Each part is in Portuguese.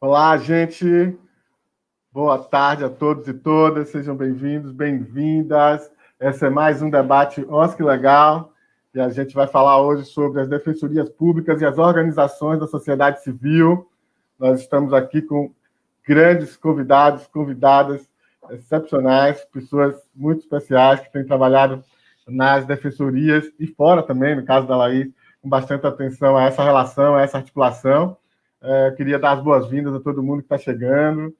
Olá, gente. Boa tarde a todos e todas. Sejam bem-vindos, bem-vindas. Esse é mais um debate OSC Legal. E a gente vai falar hoje sobre as defensorias públicas e as organizações da sociedade civil. Nós estamos aqui com grandes convidados, convidadas excepcionais, pessoas muito especiais que têm trabalhado nas defensorias e fora também, no caso da Laís, com bastante atenção a essa relação, a essa articulação. Queria dar as boas-vindas a todo mundo que está chegando.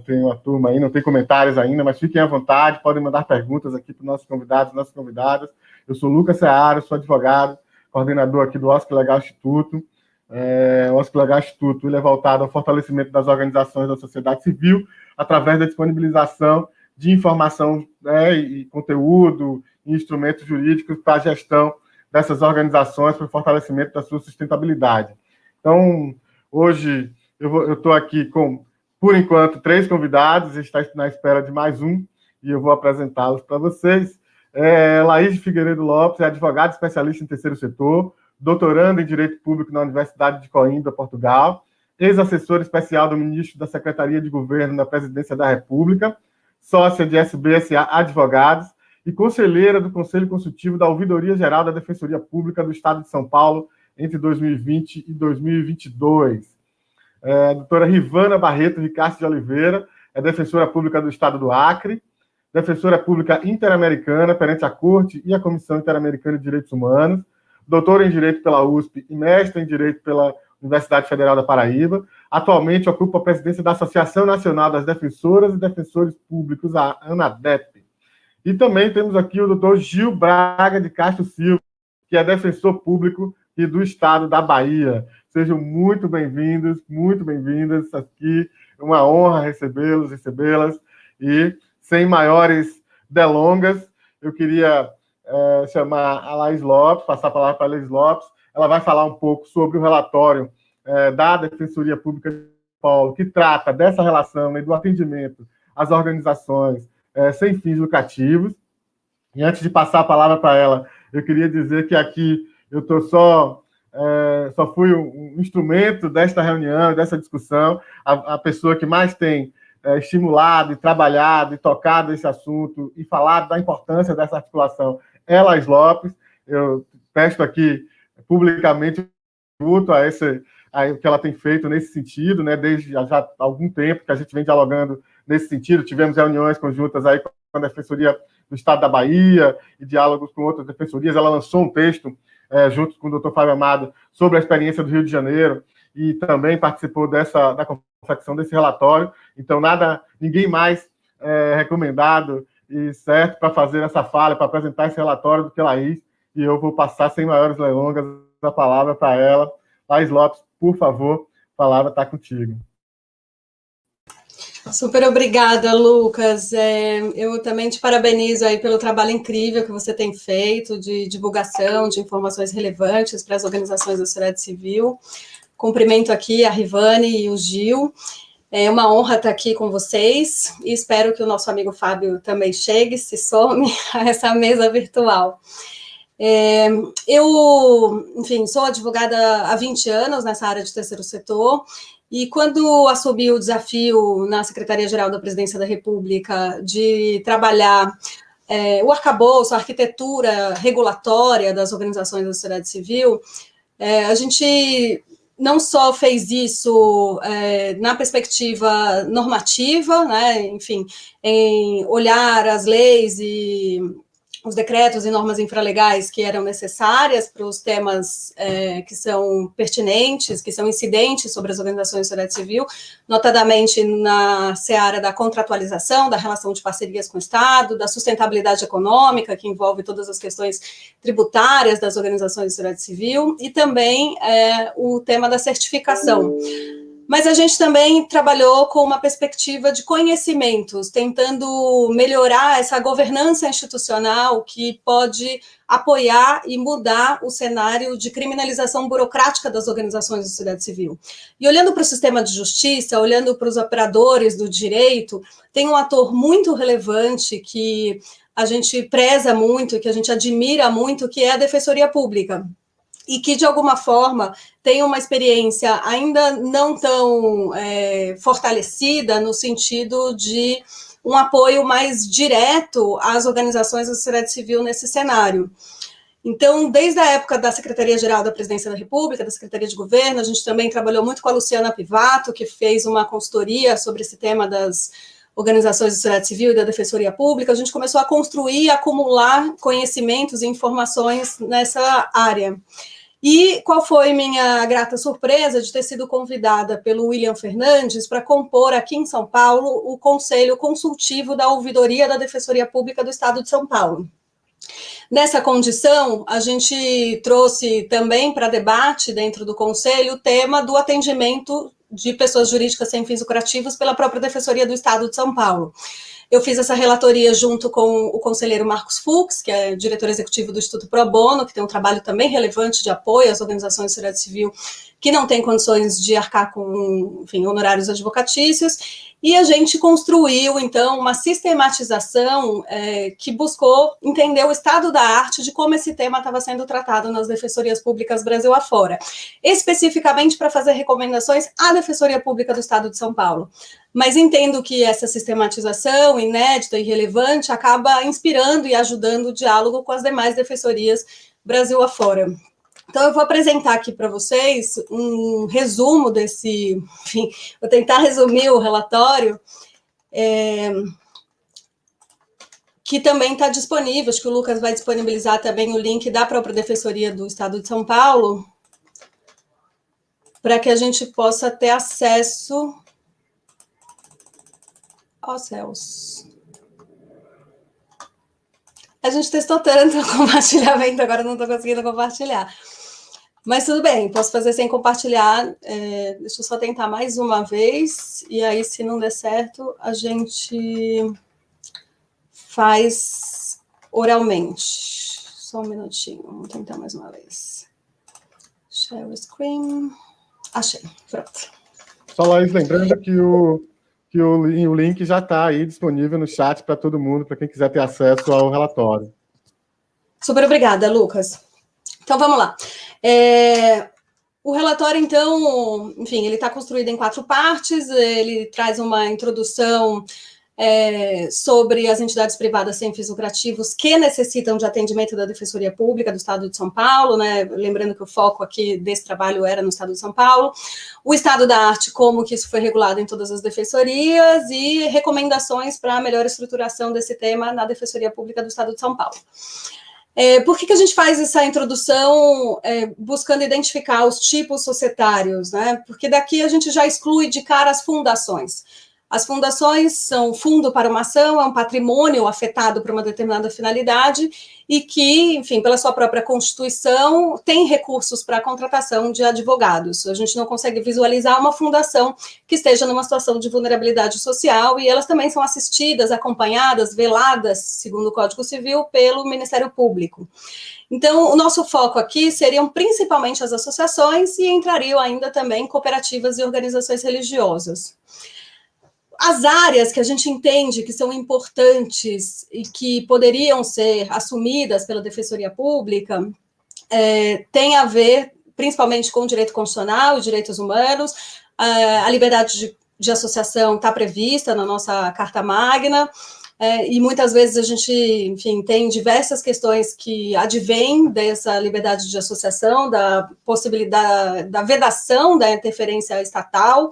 Tem uma turma aí, não tem comentários ainda, mas fiquem à vontade, podem mandar perguntas aqui para os nossos convidados e nossas convidadas. Eu sou Lucas Seara, sou advogado, coordenador aqui do OSC Legal Instituto. O OSC Legal Instituto ele é voltado ao fortalecimento das organizações da sociedade civil através da disponibilização de informação, e conteúdo e instrumentos jurídicos para a gestão dessas organizações, para o fortalecimento da sua sustentabilidade. Então, hoje eu estou aqui com, por enquanto, 3 convidados, está na espera de mais um, e eu vou apresentá-los para vocês. Laís de Figueiredo Lopes é advogada especialista em terceiro setor, doutoranda em Direito Público na Universidade de Coimbra, Portugal, ex-assessora especial do ministro da Secretaria de Governo da Presidência da República, sócia de SBSA Advogados e conselheira do Conselho Consultivo da Ouvidoria Geral da Defensoria Pública do Estado de São Paulo entre 2020 e 2022. A doutora Rivana Barreto Ricasso de Oliveira é defensora pública do Estado do Acre, defensora pública interamericana perante a Corte e a Comissão Interamericana de Direitos Humanos, doutora em Direito pela USP e mestre em Direito pela Universidade Federal da Paraíba. Atualmente ocupa a presidência da Associação Nacional das Defensoras e Defensores Públicos, a ANADEP. E também temos aqui o doutor Gil Braga de Castro Silva, que é defensor público e do Estado da Bahia. Sejam muito bem-vindos, muito bem-vindas aqui. É uma honra recebê-las. E, sem maiores delongas, eu queria chamar a Laís Lopes, passar a palavra para a Laís Lopes. Ela vai falar um pouco sobre o relatório da Defensoria Pública de São Paulo, que trata dessa relação e do atendimento às organizações sem fins lucrativos. E antes de passar a palavra para ela, eu queria dizer que aqui eu estou só fui um instrumento desta reunião, dessa discussão. A pessoa que mais tem estimulado e trabalhado e tocado esse assunto e falado da importância dessa articulação é Laís Lopes. Eu presto aqui publicamente tributo a o que ela tem feito nesse sentido, né, desde já há algum tempo que a gente vem dialogando nesse sentido. Tivemos reuniões conjuntas aí com a Defensoria do Estado da Bahia e diálogos com outras defensorias. Ela lançou um texto junto com o doutor Fábio Amado, sobre a experiência do Rio de Janeiro, e também participou da confecção desse relatório. Então, ninguém mais recomendado e certo para fazer essa fala, para apresentar esse relatório do que Laís, e eu vou passar, sem maiores delongas, a palavra para ela. Laís Lopes, por favor, a palavra está contigo. Super obrigada, Lucas. Eu também te parabenizo aí pelo trabalho incrível que você tem feito de divulgação de informações relevantes para as organizações da sociedade civil. Cumprimento aqui a Rivane e o Gil. É uma honra estar aqui com vocês e espero que o nosso amigo Fábio também chegue, se some a essa mesa virtual. Enfim, sou advogada há 20 anos nessa área de terceiro setor. E quando assumi o desafio na Secretaria-Geral da Presidência da República de trabalhar o arcabouço, a arquitetura regulatória das organizações da sociedade civil, a gente não só fez isso na perspectiva normativa, né, enfim, em olhar as leis e os decretos e normas infralegais que eram necessárias para os temas que são pertinentes, que são incidentes sobre as organizações da sociedade civil, notadamente na seara da contratualização, da relação de parcerias com o Estado, da sustentabilidade econômica, que envolve todas as questões tributárias das organizações da sociedade civil, e também o tema da certificação. Mas a gente também trabalhou com uma perspectiva de conhecimentos, tentando melhorar essa governança institucional que pode apoiar e mudar o cenário de criminalização burocrática das organizações da sociedade civil. E olhando para o sistema de justiça, olhando para os operadores do direito, tem um ator muito relevante que a gente preza muito, que a gente admira muito, que é a Defensoria Pública. e que, de alguma forma, tem uma experiência ainda não tão fortalecida no sentido de um apoio mais direto às organizações da sociedade civil nesse cenário. Então, desde a época da Secretaria-Geral da Presidência da República, da Secretaria de Governo, a gente também trabalhou muito com a Luciana Pivato, que fez uma consultoria sobre esse tema das organizações da sociedade civil e da Defensoria Pública. A gente começou a construir e acumular conhecimentos e informações nessa área. E qual foi minha grata surpresa de ter sido convidada pelo William Fernandes para compor aqui em São Paulo o Conselho Consultivo da Ouvidoria da Defensoria Pública do Estado de São Paulo. Nessa condição, a gente trouxe também para debate dentro do Conselho o tema do atendimento de pessoas jurídicas sem fins lucrativos pela própria Defensoria do Estado de São Paulo. Eu fiz essa relatoria junto com o conselheiro Marcos Fux, que é diretor executivo do Instituto Pro Bono, que tem um trabalho também relevante de apoio às organizações de sociedade civil que não têm condições de arcar com, enfim, honorários advocatícios, e a gente construiu, então, uma sistematização que buscou entender o estado da arte de como esse tema estava sendo tratado nas defensorias públicas Brasil afora, especificamente para fazer recomendações à Defensoria Pública do Estado de São Paulo. Mas entendo que essa sistematização inédita e relevante acaba inspirando e ajudando o diálogo com as demais defensorias Brasil afora. Então, eu vou apresentar aqui para vocês um resumo desse, enfim, vou tentar resumir o relatório, que também está disponível, acho que o Lucas vai disponibilizar também o link da própria Defensoria do Estado de São Paulo, para que a gente possa ter acesso aos céus. A gente testou tanto o compartilhamento, agora não estou conseguindo compartilhar. Mas tudo bem, posso fazer sem compartilhar. Deixa eu só tentar mais uma vez, e aí, se não der certo, a gente faz oralmente. Só um minutinho, vamos tentar mais uma vez. Share screen. Achei, pronto. Só, Laís, lembrando que o link já está aí disponível no chat para todo mundo, para quem quiser ter acesso ao relatório. Super obrigada, Lucas. Então, vamos lá. O relatório, então, enfim, ele está construído em 4 partes, ele traz uma introdução sobre as entidades privadas sem fins lucrativos que necessitam de atendimento da Defensoria Pública do Estado de São Paulo, né? Lembrando que o foco aqui desse trabalho era no Estado de São Paulo, o estado da arte, como que isso foi regulado em todas as defensorias e recomendações para a melhor estruturação desse tema na Defensoria Pública do Estado de São Paulo. Por que a gente faz essa introdução buscando identificar os tipos societários, né? Porque daqui a gente já exclui de cara as fundações. As fundações são fundo para uma ação, é um patrimônio afetado por uma determinada finalidade e que, enfim, pela sua própria constituição, tem recursos para a contratação de advogados. A gente não consegue visualizar uma fundação que esteja numa situação de vulnerabilidade social e elas também são assistidas, acompanhadas, veladas, segundo o Código Civil, pelo Ministério Público. Então, o nosso foco aqui seriam principalmente as associações e entrariam ainda também cooperativas e organizações religiosas. As áreas que a gente entende que são importantes e que poderiam ser assumidas pela Defensoria Pública têm a ver, principalmente, com o direito constitucional e direitos humanos. A liberdade de associação está prevista na nossa Carta Magna, e muitas vezes a gente, enfim, tem diversas questões que advêm dessa liberdade de associação, da possibilidade da vedação da interferência estatal,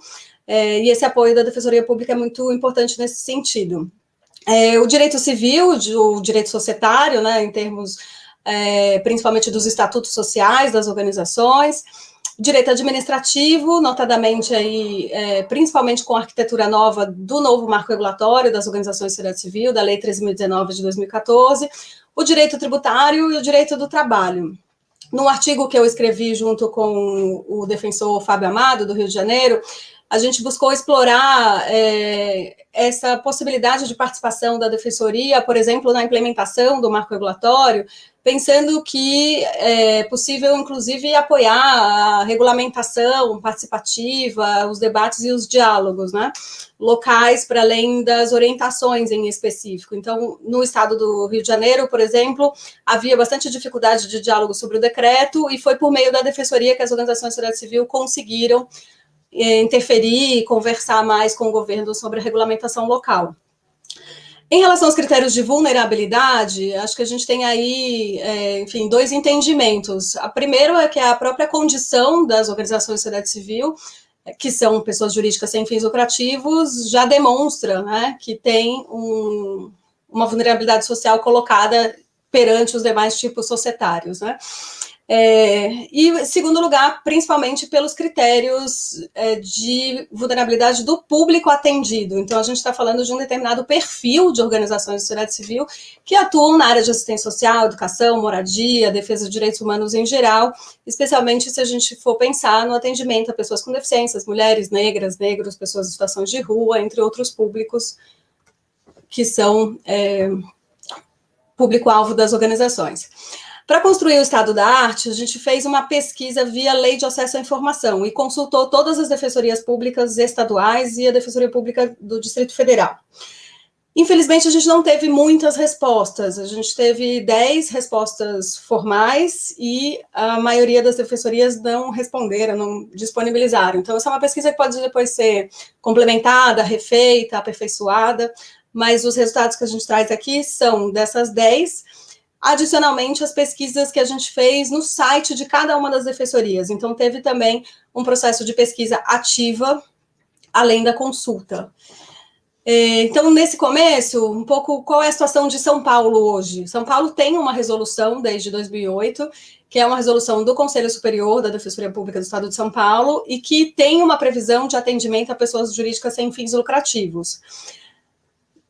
e esse apoio da Defensoria Pública é muito importante nesse sentido. O direito civil, o direito societário, né, em termos principalmente dos estatutos sociais das organizações, direito administrativo, notadamente aí, principalmente com a arquitetura nova do novo marco regulatório das organizações de sociedade civil, da Lei 13.019 de 2014, o direito tributário e o direito do trabalho. Num artigo que eu escrevi junto com o defensor Fábio Amado, do Rio de Janeiro, a gente buscou explorar essa possibilidade de participação da Defensoria, por exemplo, na implementação do marco regulatório, pensando que é possível, inclusive, apoiar a regulamentação participativa, os debates e os diálogos, né, locais, para além das orientações em específico. Então, no estado do Rio de Janeiro, por exemplo, havia bastante dificuldade de diálogo sobre o decreto, e foi por meio da Defensoria que as organizações da sociedade civil conseguiram interferir e conversar mais com o governo sobre a regulamentação local. Em relação aos critérios de vulnerabilidade, acho que a gente tem aí, enfim, dois entendimentos. A primeira é que a própria condição das organizações da sociedade civil, que são pessoas jurídicas sem fins lucrativos, já demonstra, né, que tem uma vulnerabilidade social colocada perante os demais tipos societários, né? E, em segundo lugar, principalmente pelos critérios de vulnerabilidade do público atendido. Então, a gente está falando de um determinado perfil de organizações da sociedade civil que atuam na área de assistência social, educação, moradia, defesa de direitos humanos em geral, especialmente se a gente for pensar no atendimento a pessoas com deficiências, mulheres, negras, negros, pessoas em situações de rua, entre outros públicos que são público-alvo das organizações. Para construir o Estado da Arte, a gente fez uma pesquisa via Lei de Acesso à Informação e consultou todas as defensorias públicas estaduais e a Defensoria Pública do Distrito Federal. Infelizmente, a gente não teve muitas respostas. A gente teve 10 respostas formais e a maioria das defensorias não responderam, não disponibilizaram. Então, essa é uma pesquisa que pode depois ser complementada, refeita, aperfeiçoada, mas os resultados que a gente traz aqui são dessas 10. Adicionalmente, as pesquisas que a gente fez no site de cada uma das defensorias. Então, teve também um processo de pesquisa ativa, além da consulta. Então, nesse começo, um pouco, qual é a situação de São Paulo hoje? São Paulo tem uma resolução desde 2008, que é uma resolução do Conselho Superior da Defensoria Pública do Estado de São Paulo, e que tem uma previsão de atendimento a pessoas jurídicas sem fins lucrativos.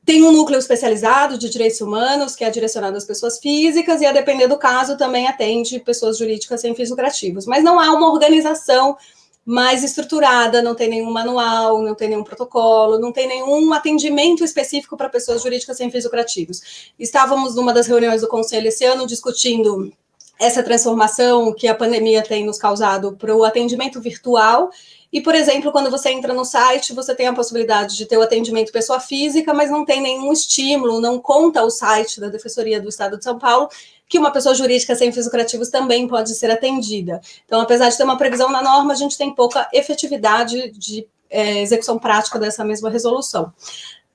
Tem um núcleo especializado de direitos humanos, que é direcionado às pessoas físicas, e, a depender do caso, também atende pessoas jurídicas sem fins lucrativos. Mas não há uma organização mais estruturada, não tem nenhum manual, não tem nenhum protocolo, não tem nenhum atendimento específico para pessoas jurídicas sem fins lucrativos. Estávamos numa das reuniões do Conselho esse ano discutindo essa transformação que a pandemia tem nos causado para o atendimento virtual. E, por exemplo, quando você entra no site, você tem a possibilidade de ter o atendimento pessoa física, mas não tem nenhum estímulo, não conta o site da Defensoria do Estado de São Paulo, que uma pessoa jurídica sem fins lucrativos também pode ser atendida. Então, apesar de ter uma previsão na norma, a gente tem pouca efetividade de execução prática dessa mesma resolução.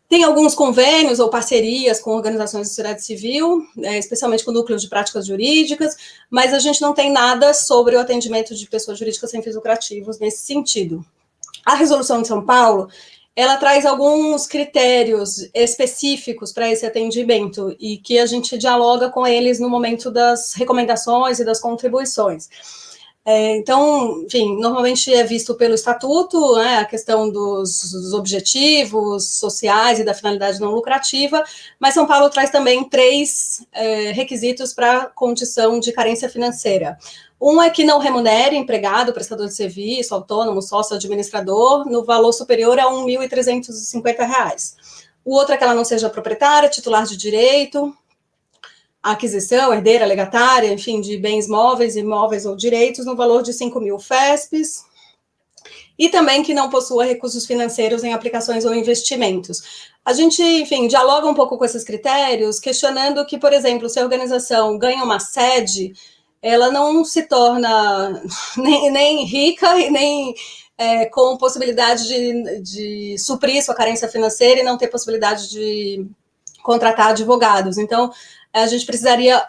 Tem alguns convênios ou parcerias com organizações da sociedade civil, especialmente com núcleos de práticas jurídicas, mas a gente não tem nada sobre o atendimento de pessoas jurídicas sem fins lucrativos nesse sentido. A resolução de São Paulo, ela traz alguns critérios específicos para esse atendimento e que a gente dialoga com eles no momento das recomendações e das contribuições. Então, enfim, normalmente é visto pelo estatuto, né, a questão dos objetivos sociais e da finalidade não lucrativa, mas São Paulo traz também 3 requisitos para condição de carência financeira. Um é que não remunere empregado, prestador de serviço, autônomo, sócio, administrador, no valor superior a R$ 1.350. O outro é que ela não seja proprietária, titular de direito, a aquisição, herdeira, legatária, enfim, de bens móveis, imóveis ou direitos, no valor de 5.000 FESPs, e também que não possua recursos financeiros em aplicações ou investimentos. A gente, enfim, dialoga um pouco com esses critérios, questionando que, por exemplo, se a organização ganha uma sede, ela não se torna nem rica e nem com possibilidade de suprir sua carência financeira e não ter possibilidade de contratar advogados. Então, a gente precisaria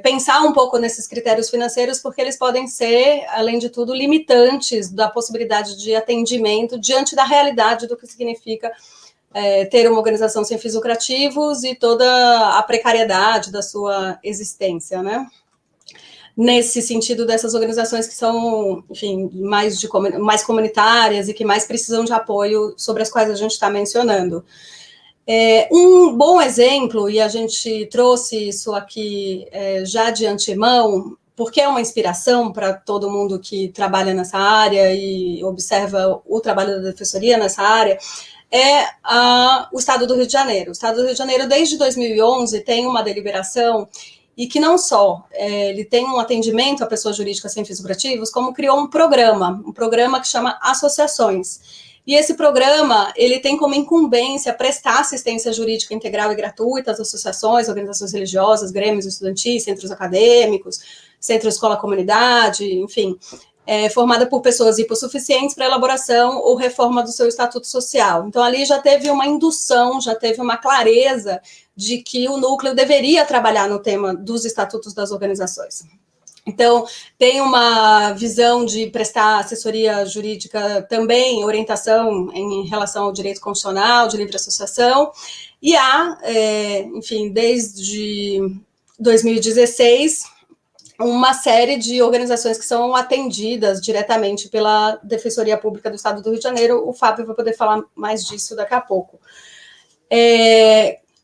pensar um pouco nesses critérios financeiros, porque eles podem ser, além de tudo, limitantes da possibilidade de atendimento diante da realidade do que significa ter uma organização sem fins lucrativos e toda a precariedade da sua existência, né? Nesse sentido dessas organizações que são, enfim, mais comunitárias e que mais precisam de apoio, sobre as quais a gente está mencionando. Um bom exemplo, e a gente trouxe isso aqui já de antemão, porque é uma inspiração para todo mundo que trabalha nessa área e observa o trabalho da Defensoria nessa área, é o Estado do Rio de Janeiro. O Estado do Rio de Janeiro, desde 2011, tem uma deliberação e que não só ele tem um atendimento a pessoas jurídicas sem fins lucrativos, como criou um programa que chama Associações. E esse programa, ele tem como incumbência prestar assistência jurídica integral e gratuita às associações, organizações religiosas, grêmios estudantis, centros acadêmicos, centro escola-comunidade, enfim, formada por pessoas hipossuficientes para elaboração ou reforma do seu estatuto social. Então, ali já teve uma indução, já teve uma clareza de que o núcleo deveria trabalhar no tema dos estatutos das organizações. Então, tem uma visão de prestar assessoria jurídica também, orientação em relação ao direito constitucional, de livre associação, e há, enfim, desde 2016, uma série de organizações que são atendidas diretamente pela Defensoria Pública do Estado do Rio de Janeiro. O Fábio vai poder falar mais disso daqui a pouco.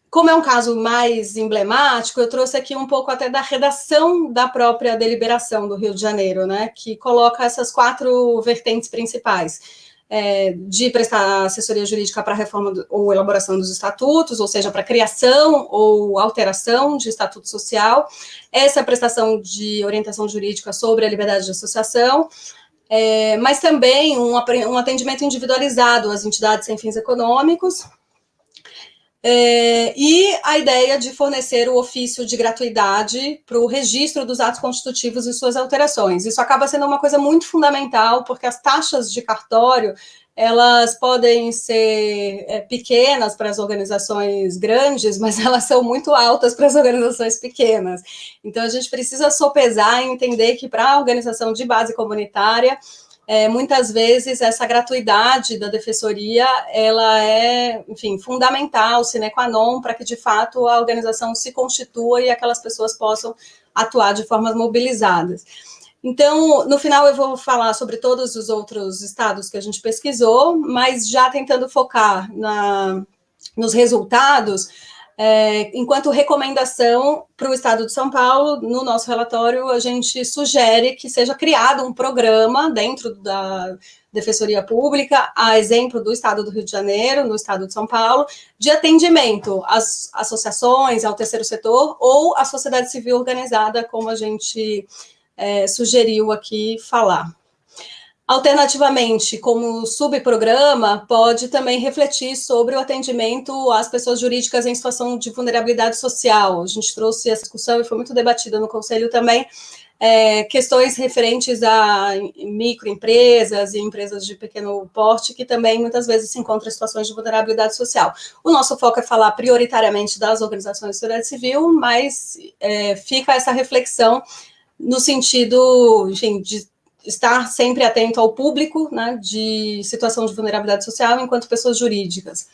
Como é um caso mais emblemático, eu trouxe aqui um pouco até da redação da própria deliberação do Rio de Janeiro, né, que coloca essas 4 vertentes principais. De prestar assessoria jurídica para a reforma ou elaboração dos estatutos, ou seja, para criação ou alteração de estatuto social, essa prestação de orientação jurídica sobre a liberdade de associação, mas também um atendimento individualizado às entidades sem fins econômicos, e a ideia de fornecer o ofício de gratuidade para o registro dos atos constitutivos e suas alterações. Isso acaba sendo uma coisa muito fundamental, porque as taxas de cartório, elas podem ser pequenas para as organizações grandes, mas elas são muito altas para as organizações pequenas. Então, a gente precisa sopesar e entender que para a organização de base comunitária, muitas vezes essa gratuidade da defensoria, ela é, enfim, fundamental, sine qua non, para que de fato a organização se constitua e aquelas pessoas possam atuar de formas mobilizadas. Então, no final eu vou falar sobre todos os outros estados que a gente pesquisou, mas já tentando focar nos resultados. Enquanto recomendação para o Estado de São Paulo, no nosso relatório, a gente sugere que seja criado um programa dentro da Defensoria Pública, a exemplo do Estado do Rio de Janeiro, no Estado de São Paulo, de atendimento às associações, ao terceiro setor ou à sociedade civil organizada, como a gente sugeriu aqui falar. Alternativamente, como subprograma, pode também refletir sobre o atendimento às pessoas jurídicas em situação de vulnerabilidade social. A gente trouxe essa discussão e foi muito debatida no Conselho também, questões referentes a microempresas e empresas de pequeno porte, que também muitas vezes se encontram em situações de vulnerabilidade social. O nosso foco é falar prioritariamente das organizações de sociedade civil, mas fica essa reflexão no sentido, enfim, de estar sempre atento ao público, né, de situação de vulnerabilidade social enquanto pessoas jurídicas.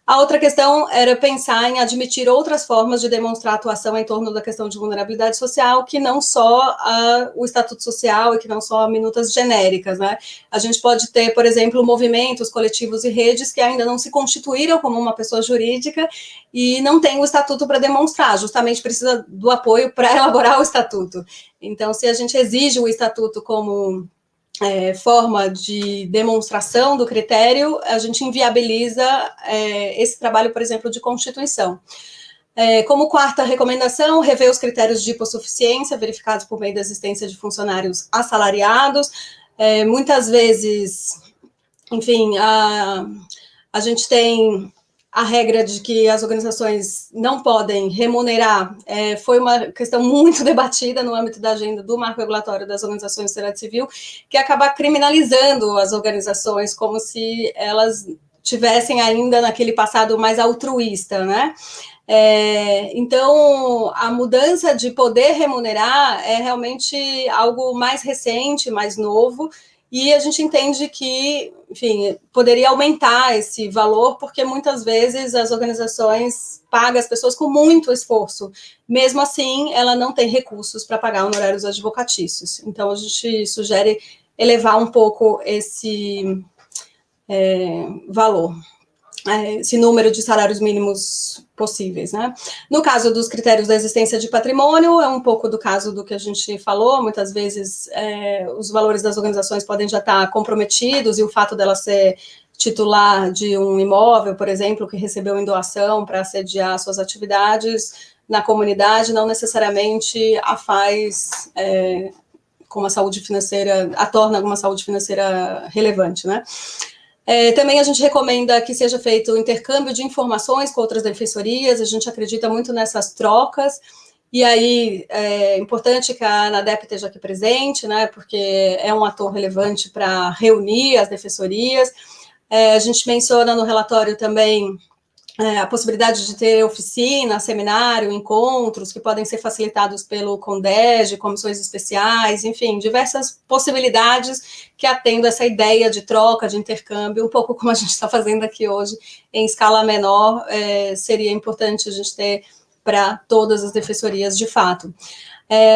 A outra questão era pensar em admitir outras formas de demonstrar atuação em torno da questão de vulnerabilidade social, que não só o estatuto social e que não só minutas genéricas, né? A gente pode ter, por exemplo, movimentos, coletivos e redes que ainda não se constituíram como uma pessoa jurídica e não tem o estatuto para demonstrar, justamente precisa do apoio para elaborar o estatuto. Então, se a gente exige o estatuto como forma de demonstração do critério, a gente inviabiliza esse trabalho, por exemplo, de constituição. Como quarta recomendação, rever os critérios de hipossuficiência verificados por meio da existência de funcionários assalariados. Muitas vezes, enfim, a gente tem a regra de que as organizações não podem remunerar, foi uma questão muito debatida no âmbito da agenda do marco regulatório das organizações de sociedade civil, que acaba criminalizando as organizações como se elas tivessem ainda naquele passado mais altruísta, né? Então, a mudança de poder remunerar é realmente algo mais recente, mais novo, e a gente entende que, enfim, poderia aumentar esse valor, porque muitas vezes as organizações pagam as pessoas com muito esforço. Mesmo assim, ela não tem recursos para pagar honorários advocatícios. Então, a gente sugere elevar um pouco esse valor, esse número de salários mínimos possíveis, né? No caso dos critérios da existência de patrimônio, é um pouco do caso do que a gente falou, muitas vezes os valores das organizações podem já estar comprometidos e o fato dela ser titular de um imóvel, por exemplo, que recebeu em doação para sediar suas atividades, na comunidade não necessariamente a faz com uma saúde financeira, a torna uma saúde financeira relevante, né? Também a gente recomenda que seja feito o intercâmbio de informações com outras defensorias, a gente acredita muito nessas trocas, e aí é importante que a ANADEP esteja aqui presente, né, porque é um ator relevante para reunir as defensorias. A gente menciona no relatório também a possibilidade de ter oficina, seminário, encontros que podem ser facilitados pelo CONDEG, comissões especiais, enfim, diversas possibilidades que atendam essa ideia de troca, de intercâmbio, um pouco como a gente está fazendo aqui hoje, em escala menor, seria importante a gente ter para todas as defensorias de fato.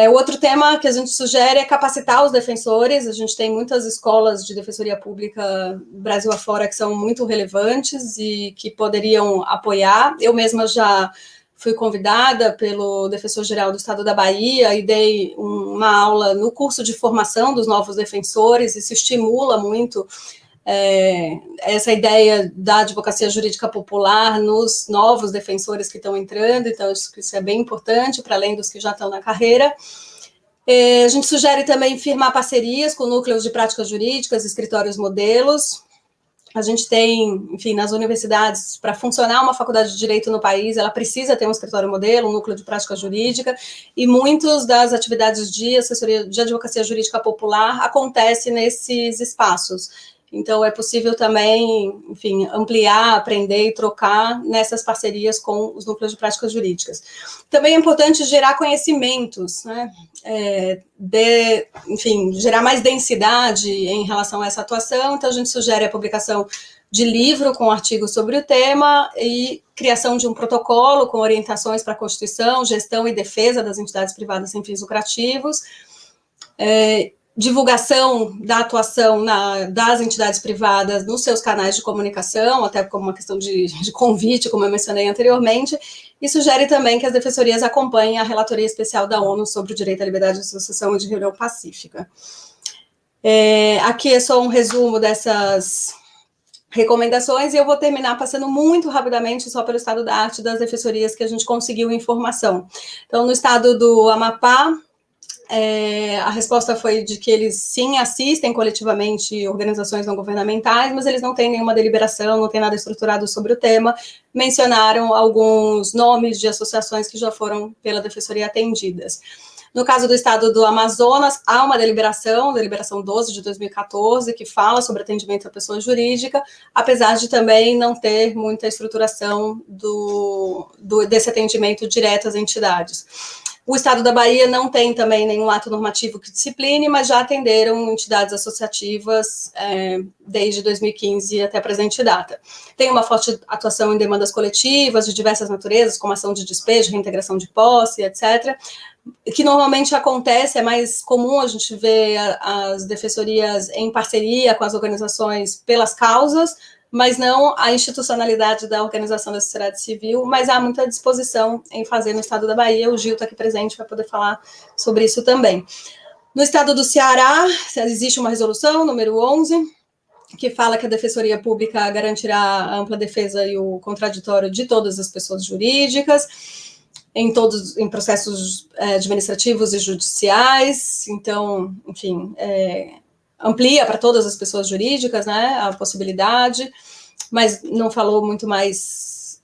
O outro tema que a gente sugere é capacitar os defensores. A gente tem muitas escolas de defensoria pública Brasil afora que são muito relevantes e que poderiam apoiar. Eu mesma já fui convidada pelo defensor-geral do Estado da Bahia e dei uma aula no curso de formação dos novos defensores. Isso estimula muito essa ideia da advocacia jurídica popular nos novos defensores que estão entrando, então isso é bem importante, para além dos que já estão na carreira. A gente sugere também firmar parcerias com núcleos de práticas jurídicas, escritórios modelos. A gente tem, enfim, nas universidades, para funcionar uma faculdade de direito no país, ela precisa ter um escritório modelo, um núcleo de prática jurídica, e muitas das atividades de assessoria de advocacia jurídica popular acontecem nesses espaços. Então, é possível também, enfim, ampliar, aprender e trocar nessas parcerias com os núcleos de práticas jurídicas. Também é importante gerar conhecimentos, né? Enfim, gerar mais densidade em relação a essa atuação. Então, a gente sugere a publicação de livro com artigos sobre o tema e criação de um protocolo com orientações para a Constituição, gestão e defesa das entidades privadas sem fins lucrativos, divulgação da atuação das entidades privadas nos seus canais de comunicação, até como uma questão de convite, como eu mencionei anteriormente, e sugere também que as defensorias acompanhem a relatoria especial da ONU sobre o direito à liberdade de associação e de reunião pacífica. Aqui é só um resumo dessas recomendações, e eu vou terminar passando muito rapidamente só pelo estado da arte das defensorias que a gente conseguiu informação. Então, no estado do Amapá, a resposta foi de que eles sim assistem coletivamente organizações não governamentais, mas eles não têm nenhuma deliberação, não tem nada estruturado sobre o tema. Mencionaram alguns nomes de associações que já foram pela defensoria atendidas. No caso do estado do Amazonas, há uma deliberação 12 de 2014, que fala sobre atendimento à pessoa jurídica, apesar de também não ter muita estruturação desse atendimento direto às entidades. O estado da Bahia não tem também nenhum ato normativo que discipline, mas já atenderam entidades associativas desde 2015 até a presente data. Tem uma forte atuação em demandas coletivas de diversas naturezas, como ação de despejo, reintegração de posse, etc., que normalmente acontece, é mais comum a gente ver as defensorias em parceria com as organizações pelas causas, mas não a institucionalidade da organização da sociedade civil, mas há muita disposição em fazer no estado da Bahia. O Gil está aqui presente para poder falar sobre isso também. No estado do Ceará, existe uma resolução, número 11, que fala que a Defensoria Pública garantirá a ampla defesa e o contraditório de todas as pessoas jurídicas, em processos administrativos e judiciais. Então, enfim, amplia para todas as pessoas jurídicas, né, a possibilidade, mas não falou muito mais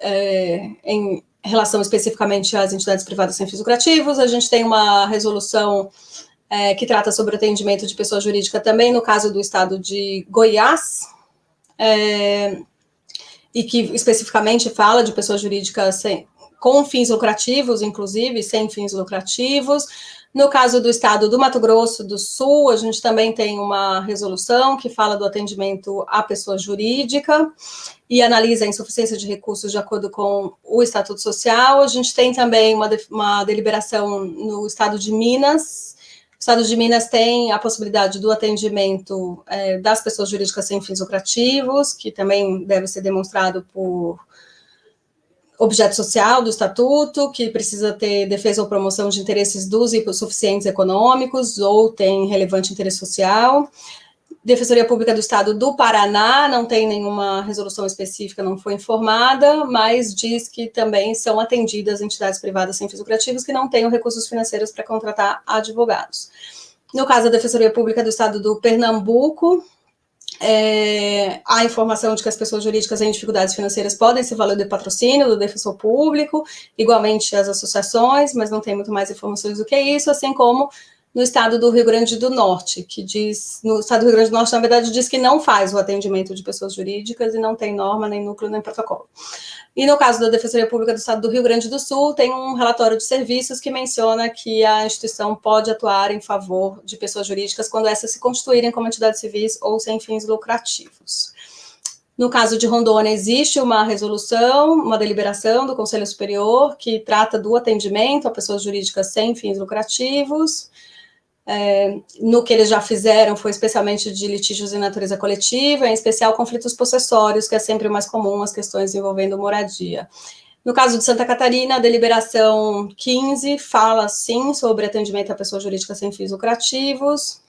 em relação especificamente às entidades privadas sem fins lucrativos. A gente tem uma resolução que trata sobre o atendimento de pessoa jurídica também no caso do estado de Goiás, e que especificamente fala de pessoa jurídica com fins lucrativos, inclusive, sem fins lucrativos. No caso do estado do Mato Grosso do Sul, a gente também tem uma resolução que fala do atendimento à pessoa jurídica e analisa a insuficiência de recursos de acordo com o Estatuto Social. A gente tem também uma deliberação no estado de Minas. O estado de Minas tem a possibilidade do atendimento das pessoas jurídicas sem fins lucrativos, que também deve ser demonstrado por objeto social do estatuto, que precisa ter defesa ou promoção de interesses dos hipossuficientes econômicos ou tem relevante interesse social. Defensoria Pública do Estado do Paraná não tem nenhuma resolução específica, não foi informada, mas diz que também são atendidas entidades privadas sem fins lucrativos que não tenham recursos financeiros para contratar advogados. No caso da Defensoria Pública do Estado do Pernambuco, há informação de que as pessoas jurídicas em dificuldades financeiras podem se valer do patrocínio do defensor público, igualmente as associações, mas não tem muito mais informações do que isso, assim como no estado do Rio Grande do Norte, que diz, no estado do Rio Grande do Norte, na verdade, diz que não faz o atendimento de pessoas jurídicas e não tem norma, nem núcleo, nem protocolo. E no caso da Defensoria Pública do Estado do Rio Grande do Sul, tem um relatório de serviços que menciona que a instituição pode atuar em favor de pessoas jurídicas quando essas se constituírem como entidades civis ou sem fins lucrativos. No caso de Rondônia, existe uma resolução, uma deliberação do Conselho Superior que trata do atendimento a pessoas jurídicas sem fins lucrativos. No que eles já fizeram foi especialmente de litígios em natureza coletiva, em especial conflitos possessórios, que é sempre o mais comum, as questões envolvendo moradia. No caso de Santa Catarina, a deliberação 15 fala, sim, sobre atendimento a pessoas jurídicas sem fins lucrativos.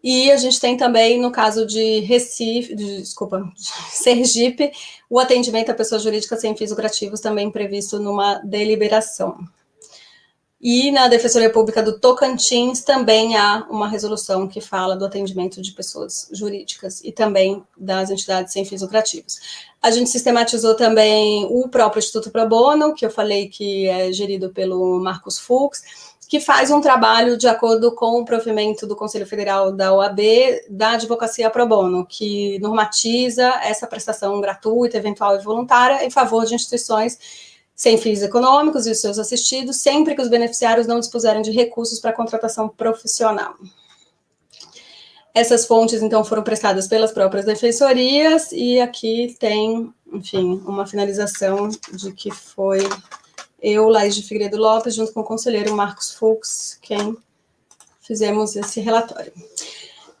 E a gente tem também, no caso de Sergipe, o atendimento a pessoas jurídicas sem fins lucrativos também previsto numa deliberação. E na Defensoria Pública do Tocantins também há uma resolução que fala do atendimento de pessoas jurídicas e também das entidades sem fins lucrativos. A gente sistematizou também o próprio Instituto Pro Bono, que eu falei que é gerido pelo Marcos Fux, que faz um trabalho de acordo com o provimento do Conselho Federal da OAB da Advocacia Pro Bono, que normatiza essa prestação gratuita, eventual e voluntária em favor de instituições sem fins econômicos e os seus assistidos, sempre que os beneficiários não dispuserem de recursos para contratação profissional. Essas fontes, então, foram prestadas pelas próprias defensorias, e aqui tem, enfim, uma finalização de que foi eu, Laís de Figueiredo Lopes, junto com o conselheiro Marcos Fux, quem fizemos esse relatório.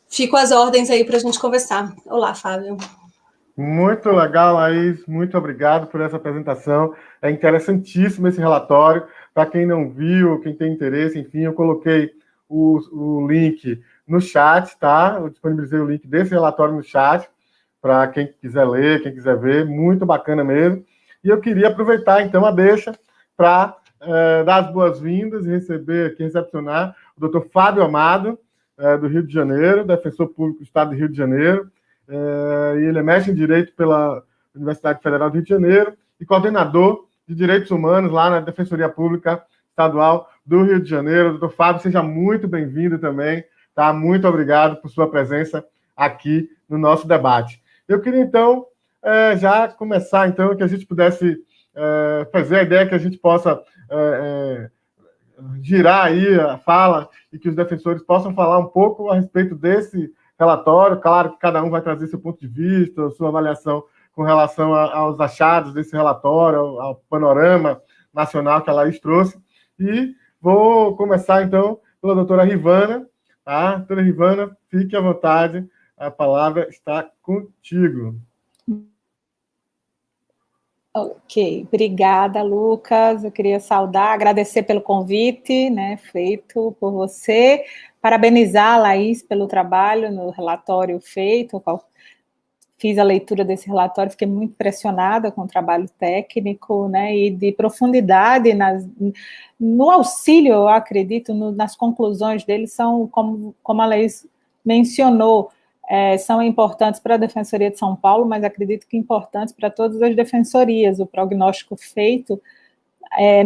Fico às ordens aí para a gente conversar. Olá, Fábio. Muito legal, Laís. Muito obrigado por essa apresentação. É interessantíssimo esse relatório. Para quem não viu, quem tem interesse, enfim, eu coloquei o link no chat, tá? Eu disponibilizei o link desse relatório no chat para quem quiser ler, quem quiser ver. Muito bacana mesmo. E eu queria aproveitar, então, a deixa para dar as boas-vindas e recepcionar o doutor Fábio Amado, do Rio de Janeiro, defensor público do Estado do Rio de Janeiro. E ele é mestre em Direito pela Universidade Federal do Rio de Janeiro e coordenador de Direitos Humanos lá na Defensoria Pública Estadual do Rio de Janeiro. Doutor Fábio, seja muito bem-vindo também, tá? Muito obrigado por sua presença aqui no nosso debate. Eu queria, então, já começar, então, que a gente pudesse fazer a ideia que a gente possa girar aí a fala e que os defensores possam falar um pouco a respeito desse relatório. Claro que cada um vai trazer seu ponto de vista, sua avaliação com relação aos achados desse relatório, ao panorama nacional que a Laís trouxe. E vou começar, então, pela doutora Rivana. Tá? Doutora Rivana, fique à vontade, a palavra está contigo. Ok, obrigada, Lucas. Eu queria saudar, agradecer pelo convite, né, feito por você, parabenizar a Laís pelo trabalho no relatório feito. Fiz a leitura desse relatório, fiquei muito impressionada com o trabalho técnico, né, e de profundidade no auxílio, eu acredito, nas conclusões dele, são, como a Laís mencionou, são importantes para a Defensoria de São Paulo, mas acredito que importantes para todas as defensorias. O prognóstico feito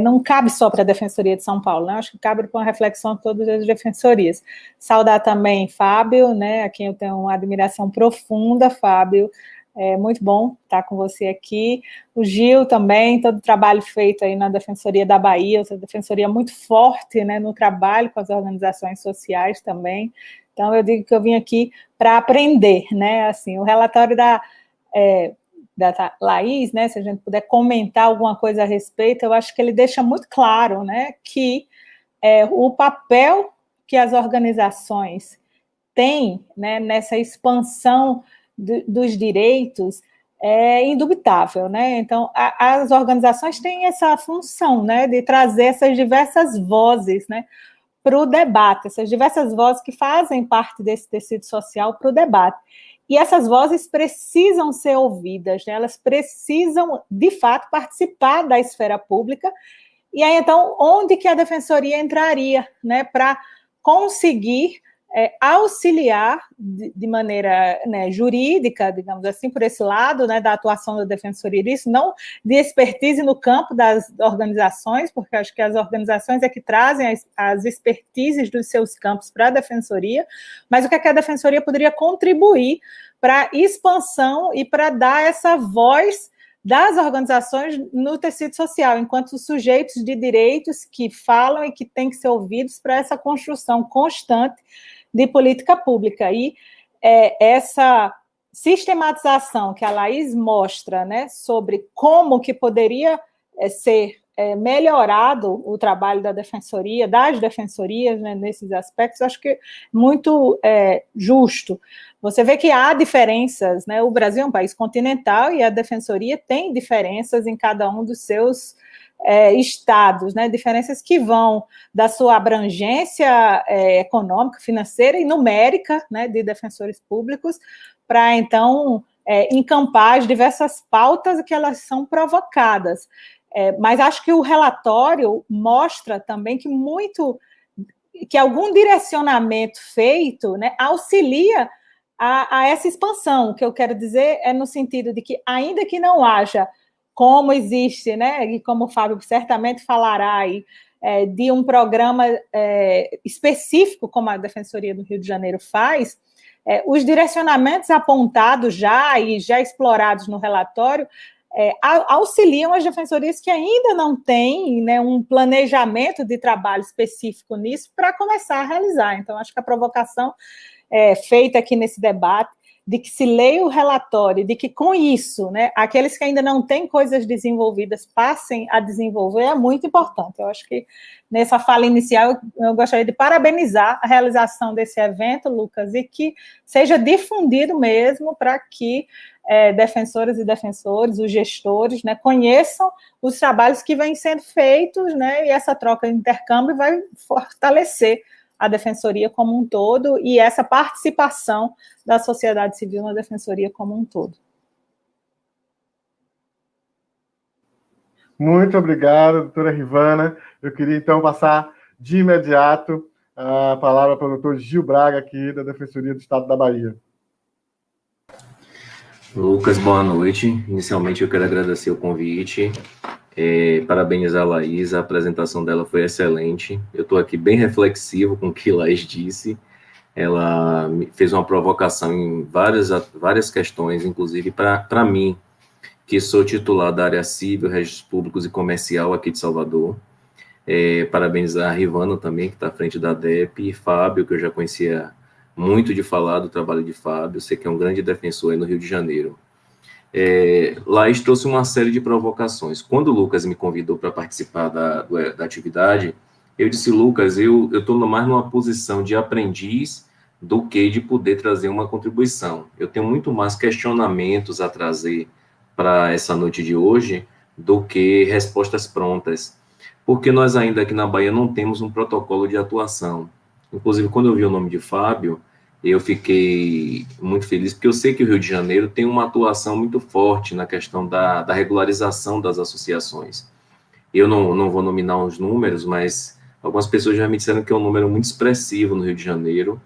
não cabe só para a Defensoria de São Paulo, né? Acho que cabe para uma reflexão de todas as defensorias. Saudar também Fábio, né, a quem eu tenho uma admiração profunda. Fábio, é muito bom estar com você aqui. O Gil também, todo o trabalho feito aí na Defensoria da Bahia, essa defensoria muito forte, né, no trabalho com as organizações sociais também. Então, eu digo que eu vim aqui para aprender, né? Assim, o relatório da Laís, né? Se a gente puder comentar alguma coisa a respeito, eu acho que ele deixa muito claro, né, que o papel que as organizações têm, né, nessa expansão dos direitos é indubitável, né? Então, as organizações têm essa função, né, de trazer essas diversas vozes, né? para o debate, essas diversas vozes que fazem parte desse tecido social para o debate. E essas vozes precisam ser ouvidas, né? Elas precisam, de fato, participar da esfera pública. E aí, então, onde que a Defensoria entraria, né, para conseguir auxiliar de maneira, né, jurídica, digamos assim, por esse lado, né, da atuação da Defensoria, isso não de expertise no campo das organizações, porque acho que as organizações é que trazem as expertises dos seus campos para a Defensoria, mas o que a Defensoria poderia contribuir para a expansão e para dar essa voz das organizações no tecido social, enquanto sujeitos de direitos que falam e que têm que ser ouvidos para essa construção constante de política pública. E essa sistematização que a Laís mostra, né, sobre como que poderia ser melhorado o trabalho da Defensoria, das defensorias, né, nesses aspectos, acho que muito justo. Você vê que há diferenças, né? O Brasil é um país continental e a Defensoria tem diferenças em cada um dos seus estados, né? Diferenças que vão da sua abrangência econômica, financeira e numérica, né, de defensores públicos, para, então, encampar as diversas pautas que elas são provocadas. Mas acho que o relatório mostra também que algum direcionamento feito, né, auxilia a essa expansão. O que eu quero dizer é no sentido de que, ainda que não haja, como existe, né, e como o Fábio certamente falará aí, de um programa específico, como a Defensoria do Rio de Janeiro faz, os direcionamentos apontados já e já explorados no relatório auxiliam as defensorias que ainda não têm, né, um planejamento de trabalho específico nisso para começar a realizar. Então, acho que a provocação feita aqui nesse debate, de que se leia o relatório, de que com isso, né, aqueles que ainda não têm coisas desenvolvidas passem a desenvolver, é muito importante. Eu acho que nessa fala inicial eu gostaria de parabenizar a realização desse evento, Lucas, e que seja difundido mesmo para que defensoras e defensores, os gestores, né, conheçam os trabalhos que vêm sendo feitos, né, e essa troca de intercâmbio vai fortalecer a Defensoria como um todo e essa participação da sociedade civil na Defensoria como um todo. Muito obrigado, doutora Rivana. Eu queria, então, passar de imediato a palavra para o doutor Gil Braga, aqui da Defensoria do Estado da Bahia. Lucas, boa noite. Inicialmente, eu quero agradecer o convite. Parabenizar a Laís, a apresentação dela foi excelente. Eu estou aqui bem reflexivo com o que Laís disse. Ela fez uma provocação em várias questões, inclusive para mim, que sou titular da área civil, registros públicos e comercial aqui de Salvador. Parabenizar a Rivana também, que está à frente da DEP, e Fábio, que eu já conhecia muito de falar do trabalho de Fábio, sei que é um grande defensor aí no Rio de Janeiro. Laís trouxe uma série de provocações. Quando o Lucas me convidou para participar da atividade, eu disse, Lucas, eu estou mais numa posição de aprendiz do que de poder trazer uma contribuição. Eu tenho muito mais questionamentos a trazer para essa noite de hoje do que respostas prontas, porque nós ainda aqui na Bahia não temos um protocolo de atuação. Inclusive, quando eu vi o nome de Fábio, eu fiquei muito feliz, porque eu sei que o Rio de Janeiro tem uma atuação muito forte na questão da regularização das associações. Eu não vou nominar os números, mas algumas pessoas já me disseram que é um número muito expressivo no Rio de Janeiro,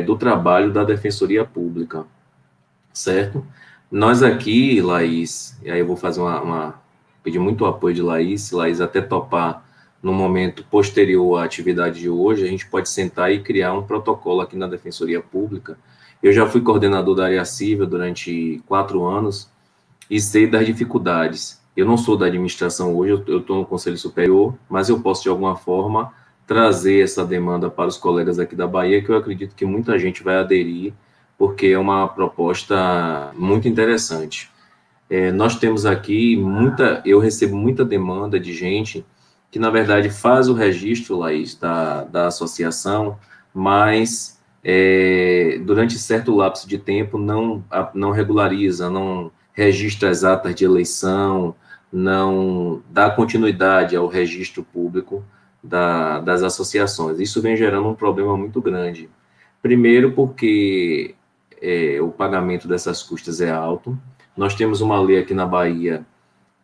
do trabalho da Defensoria Pública, certo? Nós aqui, Laís, e aí eu vou fazer pedir muito o apoio de Laís até topar no momento posterior à atividade de hoje, a gente pode sentar e criar um protocolo aqui na Defensoria Pública. Eu já fui coordenador da área civil durante 4 anos e sei das dificuldades. Eu não sou da administração hoje, eu estou no Conselho Superior, mas eu posso, de alguma forma, trazer essa demanda para os colegas aqui da Bahia, que eu acredito que muita gente vai aderir, porque é uma proposta muito interessante. Nós temos aqui eu recebo muita demanda de gente que, na verdade, faz o registro, Laís, da associação, mas durante certo lapso de tempo não regulariza, não registra as atas de eleição, não dá continuidade ao registro público das associações. Isso vem gerando um problema muito grande. Primeiro porque o pagamento dessas custas é alto. Nós temos uma lei aqui na Bahia,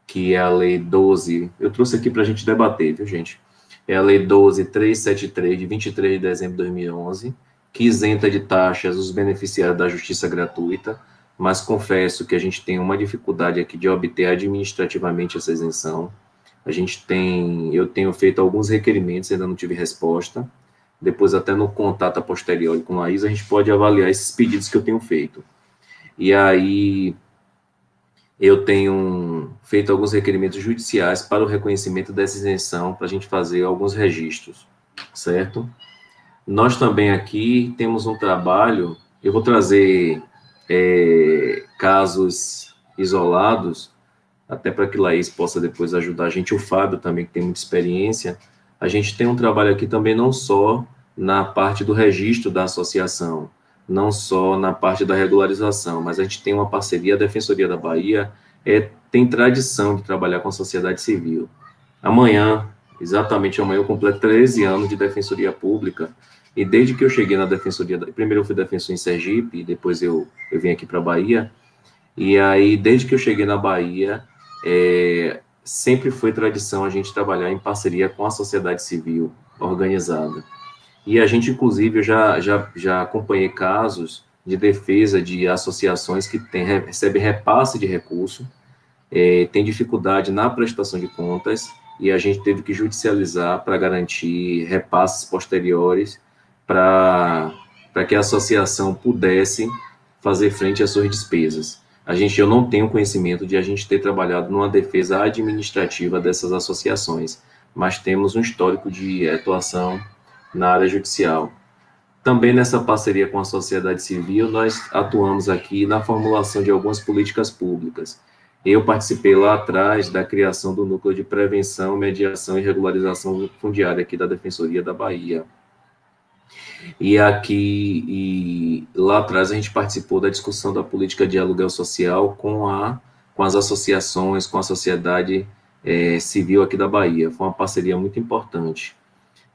que é a Lei 12, eu trouxe aqui para a gente debater, viu, gente? É a Lei 12.373, de 23 de dezembro de 2011, que isenta de taxas os beneficiários da justiça gratuita, mas confesso que a gente tem uma dificuldade aqui de obter administrativamente essa isenção. Eu tenho feito alguns requerimentos, ainda não tive resposta. Depois, até no contato a posteriori com a Laís, a gente pode avaliar esses pedidos que eu tenho feito. E aí, eu tenho feito alguns requerimentos judiciais para o reconhecimento dessa isenção, para a gente fazer alguns registros, certo? Nós também aqui temos um trabalho, eu vou trazer casos isolados, até para que Laís possa depois ajudar a gente, o Fábio também, que tem muita experiência. A gente tem um trabalho aqui também não só na parte do registro da associação, não só na parte da regularização, mas a gente tem uma parceria, a Defensoria da Bahia tem tradição de trabalhar com a sociedade civil. Exatamente amanhã, eu completo 13 anos de Defensoria Pública, e desde que eu cheguei na Defensoria, primeiro eu fui defensor em Sergipe, e depois eu vim aqui para a Bahia, e aí, desde que eu cheguei na Bahia, sempre foi tradição a gente trabalhar em parceria com a sociedade civil organizada. E a gente, inclusive, eu já acompanhei casos de defesa de associações que recebem repasse de recurso, tem dificuldade na prestação de contas, e a gente teve que judicializar para garantir repasses posteriores para que a associação pudesse fazer frente às suas despesas. Eu não tenho conhecimento de a gente ter trabalhado numa defesa administrativa dessas associações, mas temos um histórico de atuação na área judicial. Também nessa parceria com a sociedade civil, nós atuamos aqui na formulação de algumas políticas públicas. Eu participei lá atrás da criação do Núcleo de Prevenção, Mediação e Regularização Fundiária aqui da Defensoria da Bahia. E lá atrás a gente participou da discussão da política de aluguel social com as associações, com a sociedade civil aqui da Bahia. Foi uma parceria muito importante.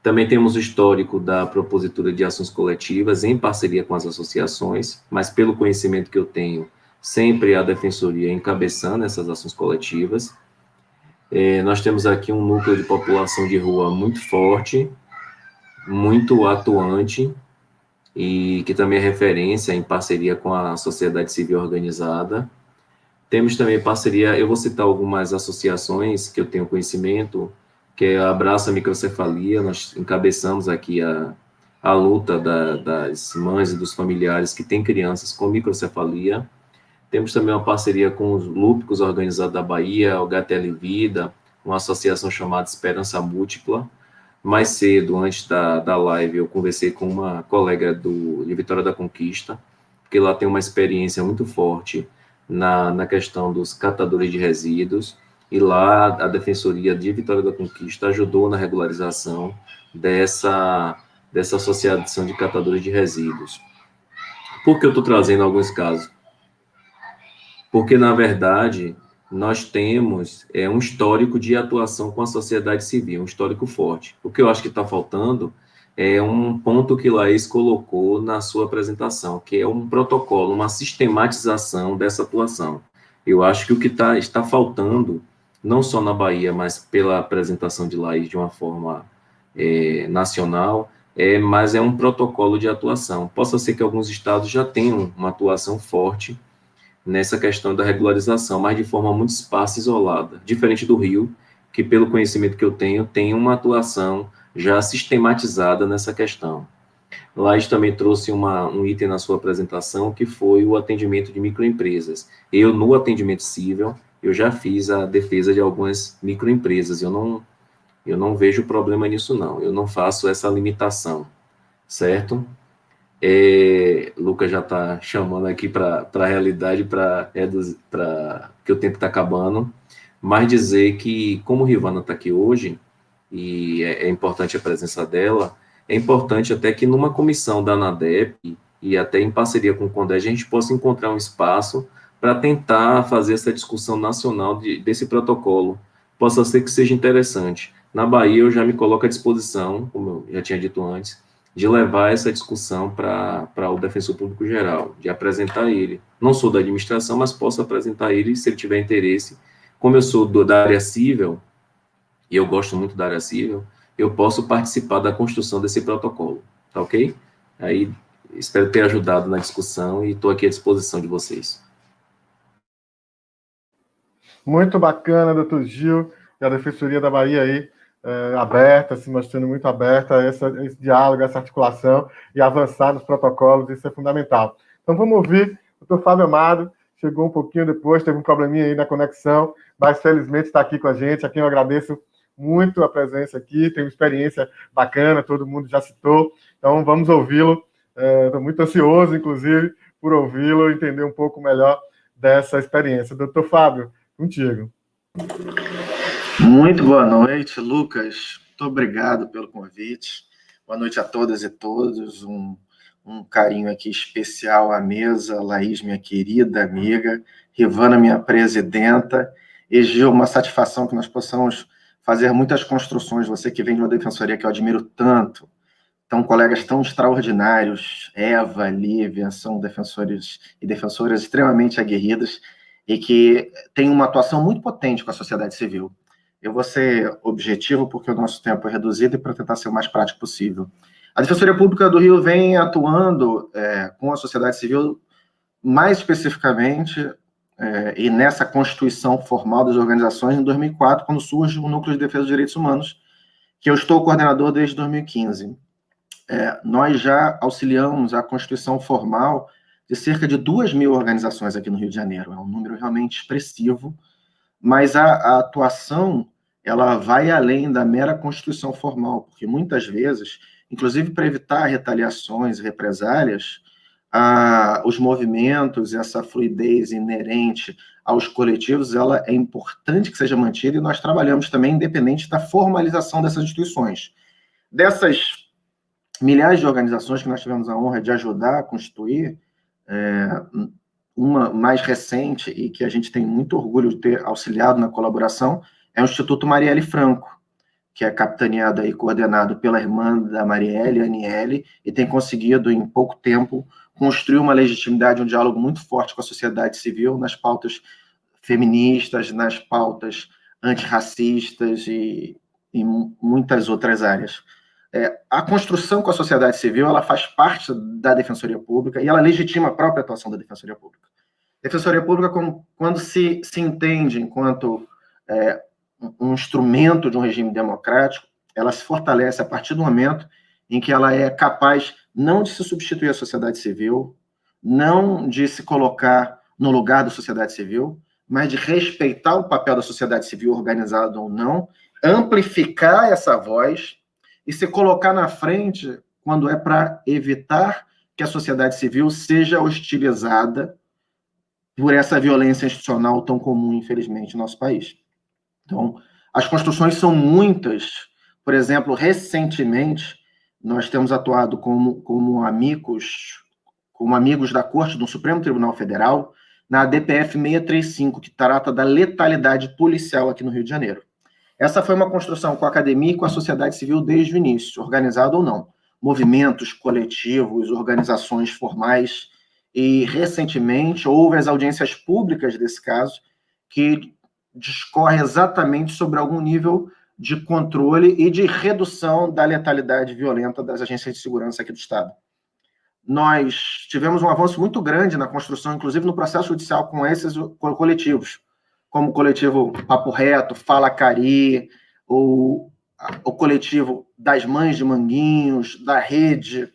Também temos o histórico da propositura de ações coletivas em parceria com as associações, mas pelo conhecimento que eu tenho, sempre a Defensoria encabeçando essas ações coletivas. Nós temos aqui um núcleo de população de rua muito forte, muito atuante, e que também é referência em parceria com a sociedade civil organizada. Temos também parceria, eu vou citar algumas associações que eu tenho conhecimento, que é a Abraça Microcefalia. Nós encabeçamos aqui a luta das mães e dos familiares que têm crianças com microcefalia. Temos também uma parceria com os lúpicos organizados da Bahia, o HTL Vida, uma associação chamada Esperança Múltipla. Mais cedo, antes da live, eu conversei com uma colega de Vitória da Conquista, porque lá tem uma experiência muito forte na questão dos catadores de resíduos, e lá a Defensoria de Vitória da Conquista ajudou na regularização dessa associação de catadores de resíduos. Por que eu estou trazendo alguns casos? Porque, na verdade, nós temos um histórico de atuação com a sociedade civil, um histórico forte. O que eu acho que está faltando é um ponto que Laís colocou na sua apresentação, que é um protocolo, uma sistematização dessa atuação. Eu acho que o que está faltando, não só na Bahia, mas pela apresentação de Laís de uma forma nacional, mas é um protocolo de atuação. Possa ser que alguns estados já tenham uma atuação forte nessa questão da regularização, mas de forma muito esparsa e isolada, diferente do Rio, que pelo conhecimento que eu tenho, tem uma atuação já sistematizada nessa questão. Laís também trouxe um item na sua apresentação, que foi o atendimento de microempresas. No atendimento civil, eu já fiz a defesa de algumas microempresas, eu não vejo problema nisso, não. Eu não faço essa limitação, certo? Lucas já está chamando aqui para a realidade, que o tempo está acabando, mas dizer que, como Rivana está aqui hoje, e é importante a presença dela, é importante até que numa comissão da ANADEP, e até em parceria com o CONDEG, a gente possa encontrar um espaço para tentar fazer essa discussão nacional desse protocolo. Possa ser que seja interessante. Na Bahia, eu já me coloco à disposição, como eu já tinha dito antes, de levar essa discussão para o defensor público geral, de apresentar ele. Não sou da administração, mas posso apresentar ele se ele tiver interesse. Como eu sou da área civil, e eu gosto muito da área civil, eu posso participar da construção desse protocolo, tá ok? Aí, espero ter ajudado na discussão e estou aqui à disposição de vocês. Muito bacana, doutor Gil, e a Defensoria da Bahia aí, aberta, se mostrando muito aberta a esse diálogo, essa articulação e avançar nos protocolos, isso é fundamental. Então vamos ouvir o doutor Fábio Amado, chegou um pouquinho depois, teve um probleminha aí na conexão, mas felizmente está aqui com a gente, a quem eu agradeço muito a presença aqui, tem uma experiência bacana, todo mundo já citou, então vamos ouvi-lo, estou muito ansioso, inclusive, por ouvi-lo e entender um pouco melhor dessa experiência. Doutor Fábio, contigo. Muito boa noite, Lucas. Muito obrigado pelo convite. Boa noite a todas e todos. Um carinho aqui especial à mesa. Laís, minha querida amiga. Rivana, minha presidenta. E Gil, uma satisfação que nós possamos fazer muitas construções. Você que vem de uma defensoria que eu admiro tanto. Então, colegas tão extraordinários. Eva, Lívia, são defensores e defensoras extremamente aguerridas e que têm uma atuação muito potente com a sociedade civil. Eu vou ser objetivo porque o nosso tempo é reduzido e para tentar ser o mais prático possível. A Defensoria Pública do Rio vem atuando com a sociedade civil, mais especificamente, e nessa constituição formal das organizações, em 2004, quando surge o Núcleo de Defesa dos Direitos Humanos, que eu estou coordenador desde 2015. Nós já auxiliamos a constituição formal de cerca de 2.000 organizações aqui no Rio de Janeiro. É um número realmente expressivo, mas a atuação ela vai além da mera constituição formal, porque muitas vezes, inclusive para evitar retaliações e represálias, os movimentos, essa fluidez inerente aos coletivos, ela é importante que seja mantida e nós trabalhamos também independente da formalização dessas instituições. Dessas milhares de organizações que nós tivemos a honra de ajudar a constituir, uma mais recente e que a gente tem muito orgulho de ter auxiliado na colaboração é o Instituto Marielle Franco, que é capitaneado e coordenado pela irmã da Marielle, Aniele, e tem conseguido, em pouco tempo, construir uma legitimidade, um diálogo muito forte com a sociedade civil nas pautas feministas, nas pautas antirracistas e muitas outras áreas. A construção com a sociedade civil, ela faz parte da Defensoria Pública e ela legitima a própria atuação da Defensoria Pública. A Defensoria Pública, quando se entende enquanto um instrumento de um regime democrático, ela se fortalece a partir do momento em que ela é capaz não de se substituir à sociedade civil, não de se colocar no lugar da sociedade civil, mas de respeitar o papel da sociedade civil, organizada ou não, amplificar essa voz e se colocar na frente quando é para evitar que a sociedade civil seja hostilizada por essa violência institucional tão comum, infelizmente, no nosso país. Então, as construções são muitas. Por exemplo, recentemente, nós temos atuado como amigos da Corte do Supremo Tribunal Federal na DPF 635, que trata da letalidade policial aqui no Rio de Janeiro. Essa foi uma construção com a academia e com a sociedade civil desde o início, organizado ou não. Movimentos coletivos, organizações formais, e recentemente houve as audiências públicas desse caso, que discorre exatamente sobre algum nível de controle e de redução da letalidade violenta das agências de segurança aqui do Estado. Nós tivemos um avanço muito grande na construção, inclusive no processo judicial com esses coletivos, como o coletivo Papo Reto, Fala Cari, ou o coletivo das Mães de Manguinhos, da Rede.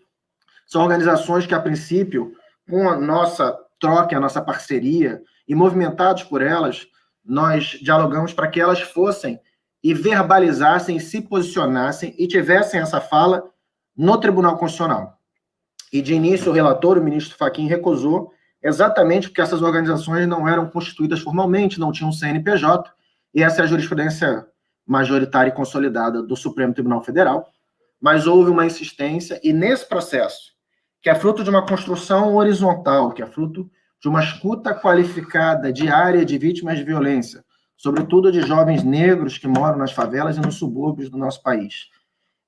São organizações que, a princípio, com a nossa troca, a nossa parceria, e movimentados por elas, nós dialogamos para que elas fossem e verbalizassem, e se posicionassem e tivessem essa fala no Tribunal Constitucional. E, de início, o relator, o ministro Fachin, recusou exatamente porque essas organizações não eram constituídas formalmente, não tinham CNPJ, e essa é a jurisprudência majoritária e consolidada do Supremo Tribunal Federal, mas houve uma insistência, e nesse processo, que é fruto de uma construção horizontal, que é fruto de uma escuta qualificada diária de vítimas de violência, sobretudo de jovens negros que moram nas favelas e nos subúrbios do nosso país.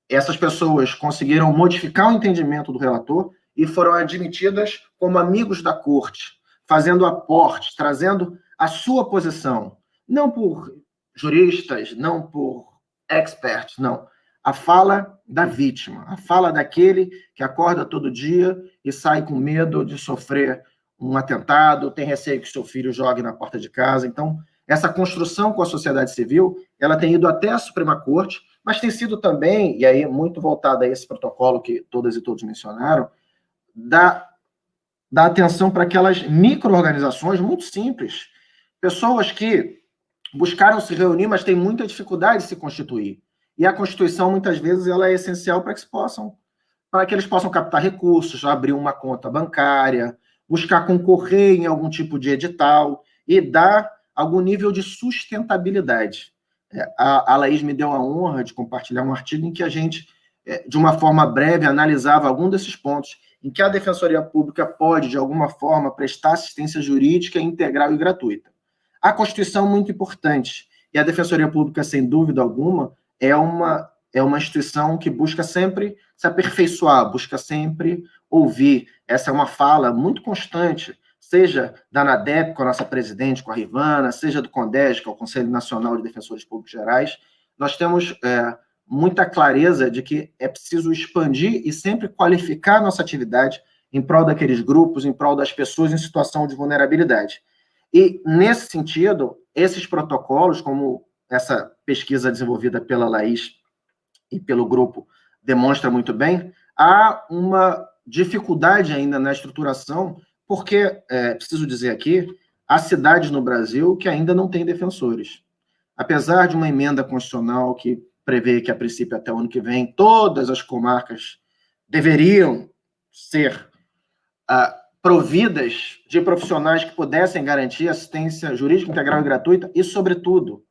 Essas pessoas conseguiram modificar o entendimento do relator e foram admitidas como amigos da corte, fazendo aportes, trazendo a sua posição, não por juristas, não por experts, não. A fala da vítima, a fala daquele que acorda todo dia e sai com medo de sofrer um atentado, tem receio que seu filho jogue na porta de casa. Então, essa construção com a sociedade civil, ela tem ido até a Suprema Corte, mas tem sido também, e aí muito voltada a esse protocolo que todas e todos mencionaram, da atenção para aquelas micro-organizações muito simples, pessoas que buscaram se reunir, mas têm muita dificuldade de se constituir. E a Constituição, muitas vezes, ela é essencial para que eles possam captar recursos, abrir uma conta bancária, buscar concorrer em algum tipo de edital e dar algum nível de sustentabilidade. A Laís me deu a honra de compartilhar um artigo em que a gente, de uma forma breve, analisava algum desses pontos em que a Defensoria Pública pode, de alguma forma, prestar assistência jurídica integral e gratuita. A Constituição é muito importante, e a Defensoria Pública, sem dúvida alguma, é uma instituição que busca sempre se aperfeiçoar, busca sempre ouvir. Essa é uma fala muito constante, seja da ANADEP, com a nossa presidente, com a Rivana, seja do CONDEG, que é o Conselho Nacional de Defensores Públicos Gerais. Nós temos muita clareza de que é preciso expandir e sempre qualificar a nossa atividade em prol daqueles grupos, em prol das pessoas em situação de vulnerabilidade. E, nesse sentido, esses protocolos, como essa pesquisa desenvolvida pela Laís e pelo grupo demonstra muito bem, há uma dificuldade ainda na estruturação, porque, preciso dizer aqui, há cidades no Brasil que ainda não têm defensores. Apesar de uma emenda constitucional que prevê que, a princípio, até o ano que vem, todas as comarcas deveriam ser providas de profissionais que pudessem garantir assistência jurídica integral e gratuita e, sobretudo,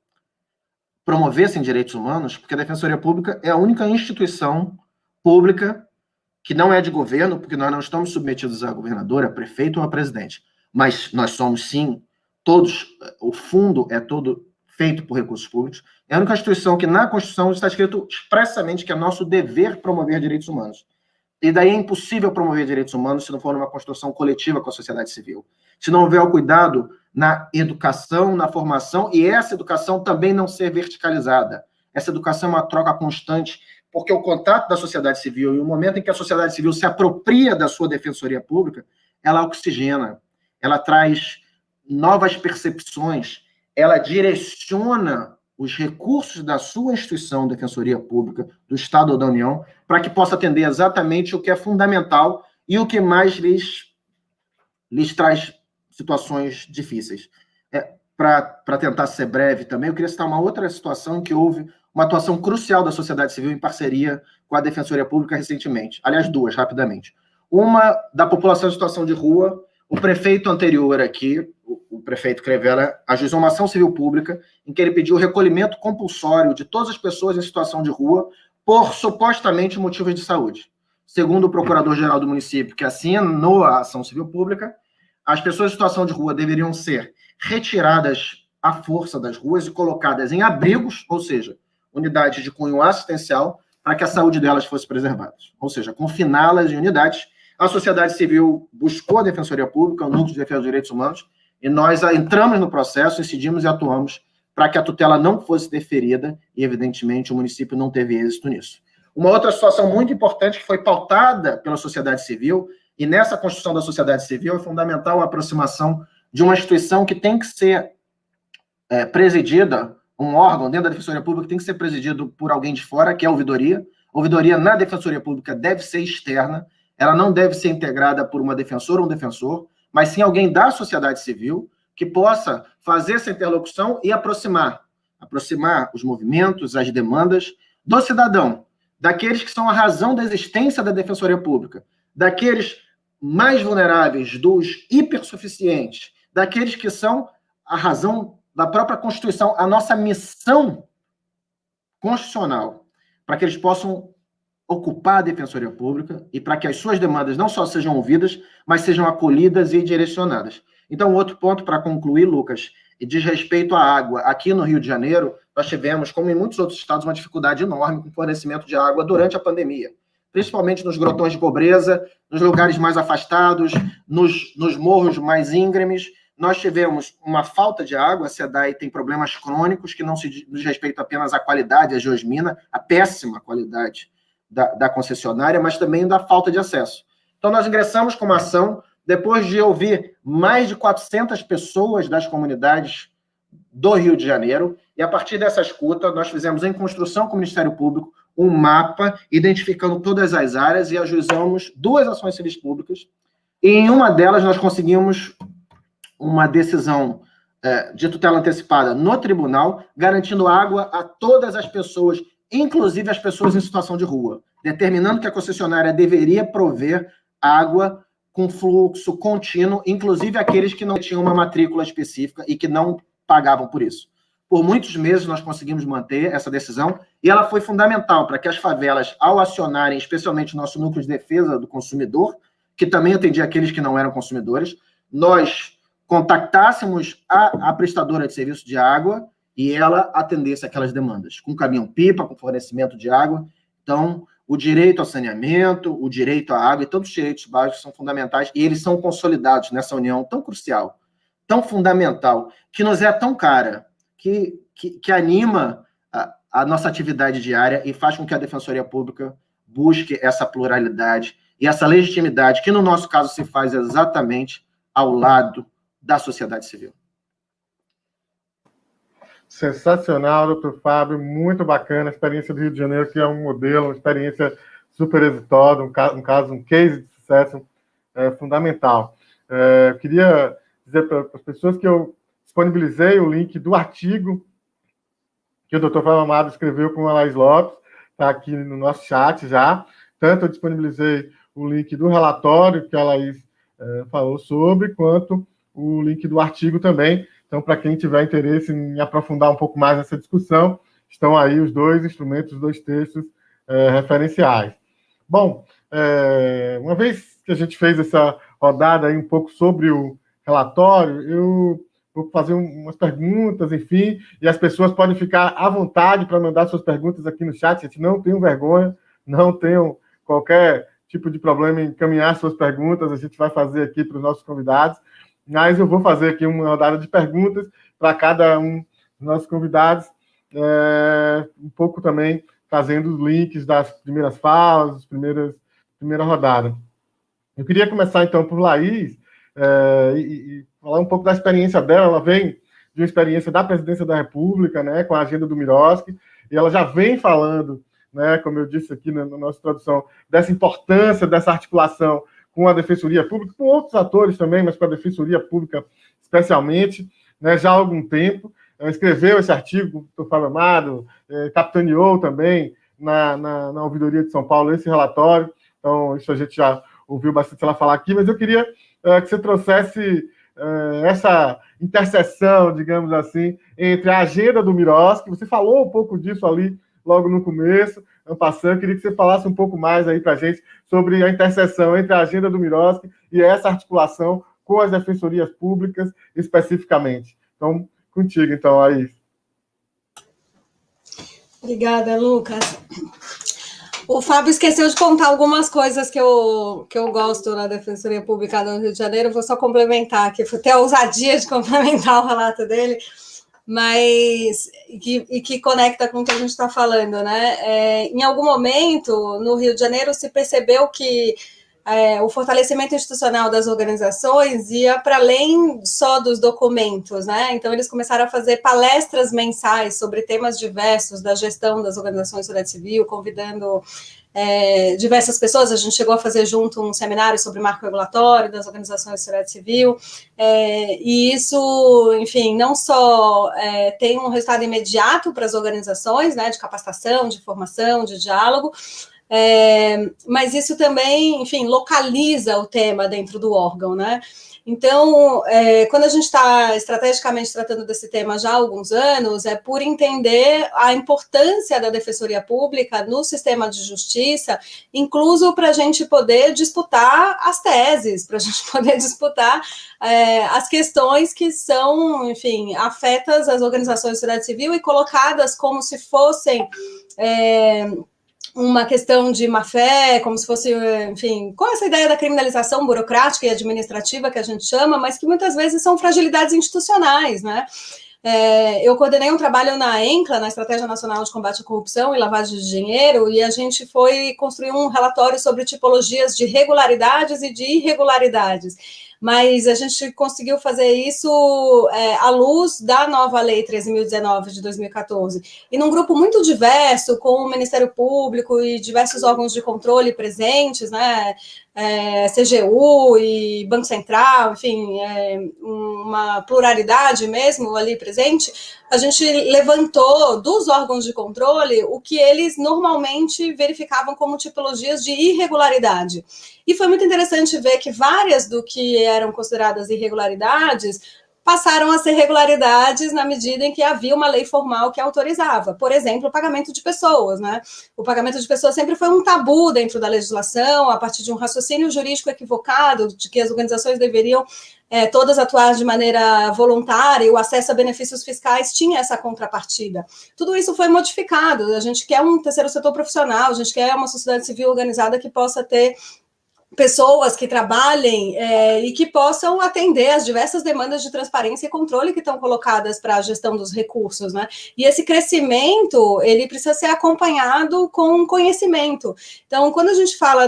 promovessem direitos humanos, porque a Defensoria Pública é a única instituição pública que não é de governo, porque nós não estamos submetidos a governador, a prefeito ou a presidente, mas nós somos, sim, todos, o fundo é todo feito por recursos públicos, é a única instituição que na Constituição está escrito expressamente que é nosso dever promover direitos humanos. E daí é impossível promover direitos humanos se não for uma construção coletiva com a sociedade civil. Se não houver o cuidado na educação, na formação, e essa educação também não ser verticalizada. Essa educação é uma troca constante, porque o contato da sociedade civil e o momento em que a sociedade civil se apropria da sua defensoria pública, ela oxigena, ela traz novas percepções, ela direciona os recursos da sua instituição, Defensoria Pública, do Estado ou da União, para que possa atender exatamente o que é fundamental e o que mais lhes traz situações difíceis. Para tentar ser breve também, eu queria citar uma outra situação em que houve uma atuação crucial da sociedade civil em parceria com a Defensoria Pública recentemente. Aliás, duas, rapidamente. Uma, da população em situação de rua. O prefeito anterior aqui, o prefeito Crevella, ajuizou uma ação civil pública em que ele pediu o recolhimento compulsório de todas as pessoas em situação de rua por supostamente motivos de saúde. Segundo o procurador-geral do município, que assinou a ação civil pública, as pessoas em situação de rua deveriam ser retiradas à força das ruas e colocadas em abrigos, ou seja, unidades de cunho assistencial, para que a saúde delas fosse preservada. Ou seja, confiná-las em unidades. A sociedade civil buscou a Defensoria Pública, o Núcleo de Defesa dos Direitos Humanos, e nós entramos no processo, incidimos e atuamos para que a tutela não fosse deferida, e, evidentemente, o município não teve êxito nisso. Uma outra situação muito importante que foi pautada pela sociedade civil, e nessa construção da sociedade civil é fundamental a aproximação de uma instituição que tem que ser presidida, um órgão dentro da Defensoria Pública que tem que ser presidido por alguém de fora, que é a ouvidoria. A ouvidoria na Defensoria Pública deve ser externa, ela não deve ser integrada por uma defensora ou um defensor, mas sim alguém da sociedade civil que possa fazer essa interlocução e aproximar os movimentos, as demandas do cidadão, daqueles que são a razão da existência da Defensoria Pública, daqueles mais vulneráveis, dos hipersuficientes, daqueles que são a razão da própria Constituição, a nossa missão constitucional, para que eles possam ocupar a Defensoria Pública e para que as suas demandas não só sejam ouvidas, mas sejam acolhidas e direcionadas. Então, outro ponto para concluir, Lucas, e diz respeito à água. Aqui no Rio de Janeiro, nós tivemos, como em muitos outros estados, uma dificuldade enorme com o fornecimento de água durante a pandemia, principalmente nos grotões de pobreza, nos lugares mais afastados, nos morros mais íngremes. Nós tivemos uma falta de água, a SEDAI tem problemas crônicos que não se diz respeito apenas à qualidade, a geosmina, a péssima qualidade da concessionária, mas também da falta de acesso. Então, nós ingressamos com uma ação, depois de ouvir mais de 400 pessoas das comunidades do Rio de Janeiro, e a partir dessa escuta, nós fizemos em construção com o Ministério Público um mapa, identificando todas as áreas, e ajuizamos 2 ações civis públicas, e em uma delas nós conseguimos uma decisão de tutela antecipada no tribunal, garantindo água a todas as pessoas, inclusive as pessoas em situação de rua, determinando que a concessionária deveria prover água com fluxo contínuo, inclusive aqueles que não tinham uma matrícula específica e que não pagavam por isso. Por muitos meses nós conseguimos manter essa decisão, e ela foi fundamental para que as favelas, ao acionarem especialmente o nosso núcleo de defesa do consumidor, que também atendia aqueles que não eram consumidores, nós contactássemos a prestadora de serviço de água e ela atendesse aquelas demandas, com caminhão-pipa, com fornecimento de água. Então, o direito ao saneamento, o direito à água e todos os direitos básicos são fundamentais, e eles são consolidados nessa união tão crucial, tão fundamental, que nos é tão cara, que anima a nossa atividade diária e faz com que a Defensoria Pública busque essa pluralidade e essa legitimidade, que no nosso caso se faz exatamente ao lado da sociedade civil. Sensacional, doutor Fábio, muito bacana a experiência do Rio de Janeiro, que é um modelo, uma experiência super exitosa, um case de sucesso fundamental. Eu queria dizer para as pessoas que eu disponibilizei o link do artigo que o doutor Fábio Amado escreveu com a Laís Lopes, está aqui no nosso chat já. Tanto eu disponibilizei o link do relatório que a Laís falou sobre, quanto o link do artigo também. Então, para quem tiver interesse em aprofundar um pouco mais essa discussão, estão aí os 2 instrumentos, os 2 textos referenciais. Bom, uma vez que a gente fez essa rodada aí um pouco sobre o relatório, eu vou fazer umas perguntas, enfim, e as pessoas podem ficar à vontade para mandar suas perguntas aqui no chat. A gente não tem vergonha, não tenham qualquer tipo de problema em encaminhar suas perguntas, a gente vai fazer aqui para os nossos convidados, mas eu vou fazer aqui uma rodada de perguntas para cada um dos nossos convidados, um pouco também trazendo os links das primeiras falas, primeira rodada. Eu queria começar, então, por Laís, e falar um pouco da experiência dela. Ela vem de uma experiência da Presidência da República, né, com a agenda do Miroski, e ela já vem falando, né, como eu disse aqui na nossa introdução, dessa importância dessa articulação com a Defensoria Pública, com outros atores também, mas com a Defensoria Pública especialmente, né, já há algum tempo. Escreveu esse artigo, o doutor Fábio Amado, capitaneou também na Ouvidoria de São Paulo esse relatório, então isso a gente já ouviu bastante ela falar aqui, mas eu queria que você trouxesse essa interseção, digamos assim, entre a agenda do Miroski. Você falou um pouco disso ali logo no começo, eu queria que você falasse um pouco mais aí para a gente sobre a interseção entre a agenda do Miroski e essa articulação com as defensorias públicas especificamente. Então, contigo, então, Laís. Obrigada, Lucas. O Fábio esqueceu de contar algumas coisas que eu gosto na Defensoria Pública do Rio de Janeiro. Eu vou só complementar aqui, vou ter a ousadia de complementar o relato dele, mas que conecta com o que a gente está falando, né? Em algum momento, no Rio de Janeiro, se percebeu que o fortalecimento institucional das organizações ia para além só dos documentos, né? Então, eles começaram a fazer palestras mensais sobre temas diversos da gestão das organizações de sociedade civil, convidando diversas pessoas. A gente chegou a fazer junto um seminário sobre marco regulatório das organizações de sociedade civil, e isso, enfim, não só tem um resultado imediato para as organizações, né, de capacitação, de formação, de diálogo, mas isso também, enfim, localiza o tema dentro do órgão, né? Então, quando a gente está estrategicamente tratando desse tema já há alguns anos, é por entender a importância da Defensoria Pública no sistema de justiça, incluso para a gente poder disputar as teses, para a gente poder disputar as questões que são, enfim, afetas às organizações da sociedade civil e colocadas como se fossem uma questão de má-fé, como se fosse, enfim, com essa ideia da criminalização burocrática e administrativa que a gente chama, mas que muitas vezes são fragilidades institucionais, né? Eu coordenei um trabalho na ENCLA, na Estratégia Nacional de Combate à Corrupção e Lavagem de Dinheiro, e a gente foi construir um relatório sobre tipologias de regularidades e de irregularidades. Mas a gente conseguiu fazer isso à luz da nova Lei 13.019 de 2014. E num grupo muito diverso, com o Ministério Público e diversos órgãos de controle presentes, né? CGU e Banco Central, enfim, uma pluralidade mesmo ali presente, a gente levantou dos órgãos de controle o que eles normalmente verificavam como tipologias de irregularidade. E foi muito interessante ver que várias do que eram consideradas irregularidades passaram a ser regularidades na medida em que havia uma lei formal que autorizava. Por exemplo, o pagamento de pessoas, né? O pagamento de pessoas sempre foi um tabu dentro da legislação, a partir de um raciocínio jurídico equivocado, de que as organizações deveriam todas atuar de maneira voluntária, e o acesso a benefícios fiscais tinha essa contrapartida. Tudo isso foi modificado. A gente quer um terceiro setor profissional, a gente quer uma sociedade civil organizada que possa ter pessoas que trabalhem e que possam atender às diversas demandas de transparência e controle que estão colocadas para a gestão dos recursos, né? E esse crescimento, ele precisa ser acompanhado com conhecimento. Então, quando a gente fala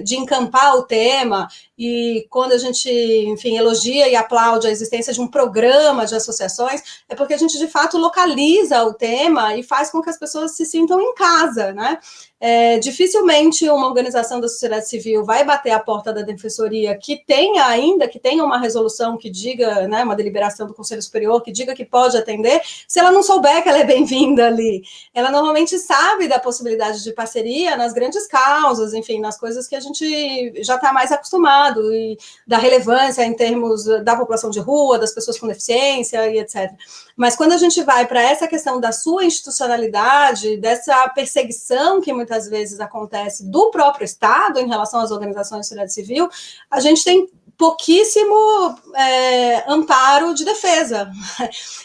de encampar o tema, e quando a gente, enfim, elogia e aplaude a existência de um programa de associações, é porque a gente, de fato, localiza o tema e faz com que as pessoas se sintam em casa, né? Dificilmente uma organização da sociedade civil vai bater a porta da Defensoria que tenha uma resolução que diga, né, uma deliberação do Conselho Superior que diga que pode atender, se ela não souber que ela é bem-vinda ali. Ela normalmente sabe da possibilidade de parceria nas grandes causas, enfim, nas coisas que a gente já está mais acostumado, e da relevância em termos da população de rua, das pessoas com deficiência e etc. Mas quando a gente vai para essa questão da sua institucionalidade, dessa perseguição que muitas vezes acontece do próprio Estado em relação às organizações de sociedade civil, a gente tem pouquíssimo amparo de defesa.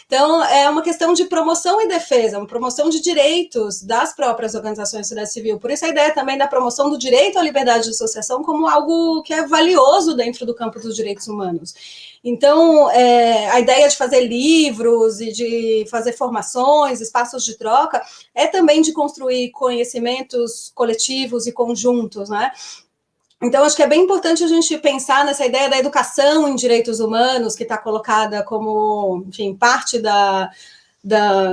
Então, é uma questão de promoção e defesa, uma promoção de direitos das próprias organizações de sociedade civil. Por isso, a ideia também da promoção do direito à liberdade de associação como algo que é valioso dentro do campo dos direitos humanos. Então, a ideia de fazer livros e de fazer formações, espaços de troca, é também de construir conhecimentos coletivos e conjuntos, né? Então, acho que é bem importante a gente pensar nessa ideia da educação em direitos humanos, que está colocada como, enfim, parte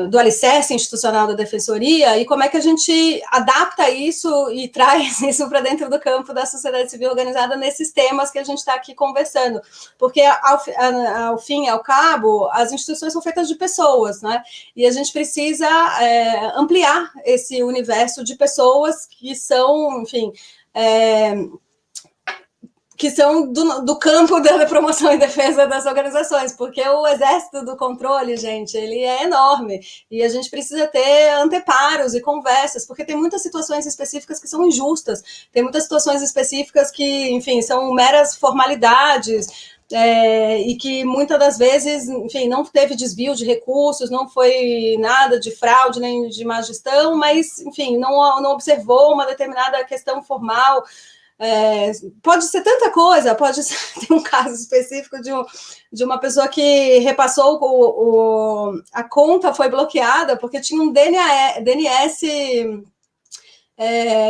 do alicerce institucional da Defensoria, e como é que a gente adapta isso e traz isso para dentro do campo da sociedade civil organizada nesses temas que a gente está aqui conversando. Porque, ao fim e ao cabo, as instituições são feitas de pessoas, né? E a gente precisa ampliar esse universo de pessoas que são, enfim... que são do campo da promoção e defesa das organizações, porque o exército do controle, gente, ele é enorme, e a gente precisa ter anteparos e conversas, porque tem muitas situações específicas que são injustas, tem muitas situações específicas que, enfim, são meras formalidades, e que muitas das vezes, enfim, não teve desvio de recursos, não foi nada de fraude nem de má gestão, mas, enfim, não observou uma determinada questão formal. Pode ser tanta coisa, pode ser, tem um caso específico de uma pessoa que repassou a conta foi bloqueada porque tinha um DNS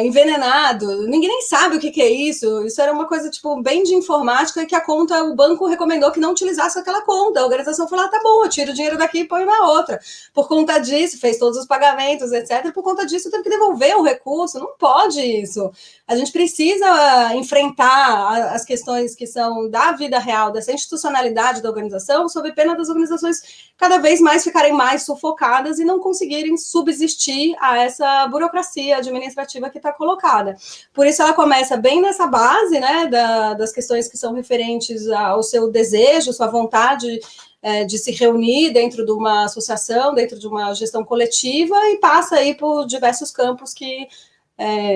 envenenado, ninguém nem sabe o que é isso era uma coisa tipo bem de informática, que o banco recomendou que não utilizasse aquela conta, a organização falou, tá bom, eu tiro o dinheiro daqui e põe na outra, por conta disso, fez todos os pagamentos, etc, por conta disso teve que devolver o recurso, não pode isso, a gente precisa enfrentar as questões que são da vida real, dessa institucionalidade da organização, sob pena das organizações cada vez mais ficarem mais sufocadas e não conseguirem subsistir a essa burocracia administrativa administrativa que está colocada. Por isso ela começa bem nessa base, né, das questões que são referentes ao seu desejo, sua vontade de se reunir dentro de uma associação, dentro de uma gestão coletiva, e passa aí por diversos campos que,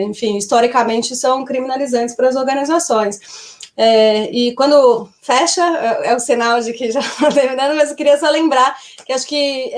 enfim, historicamente são criminalizantes para as organizações. E quando fecha, é o sinal de que já está terminando, mas eu queria só lembrar que acho que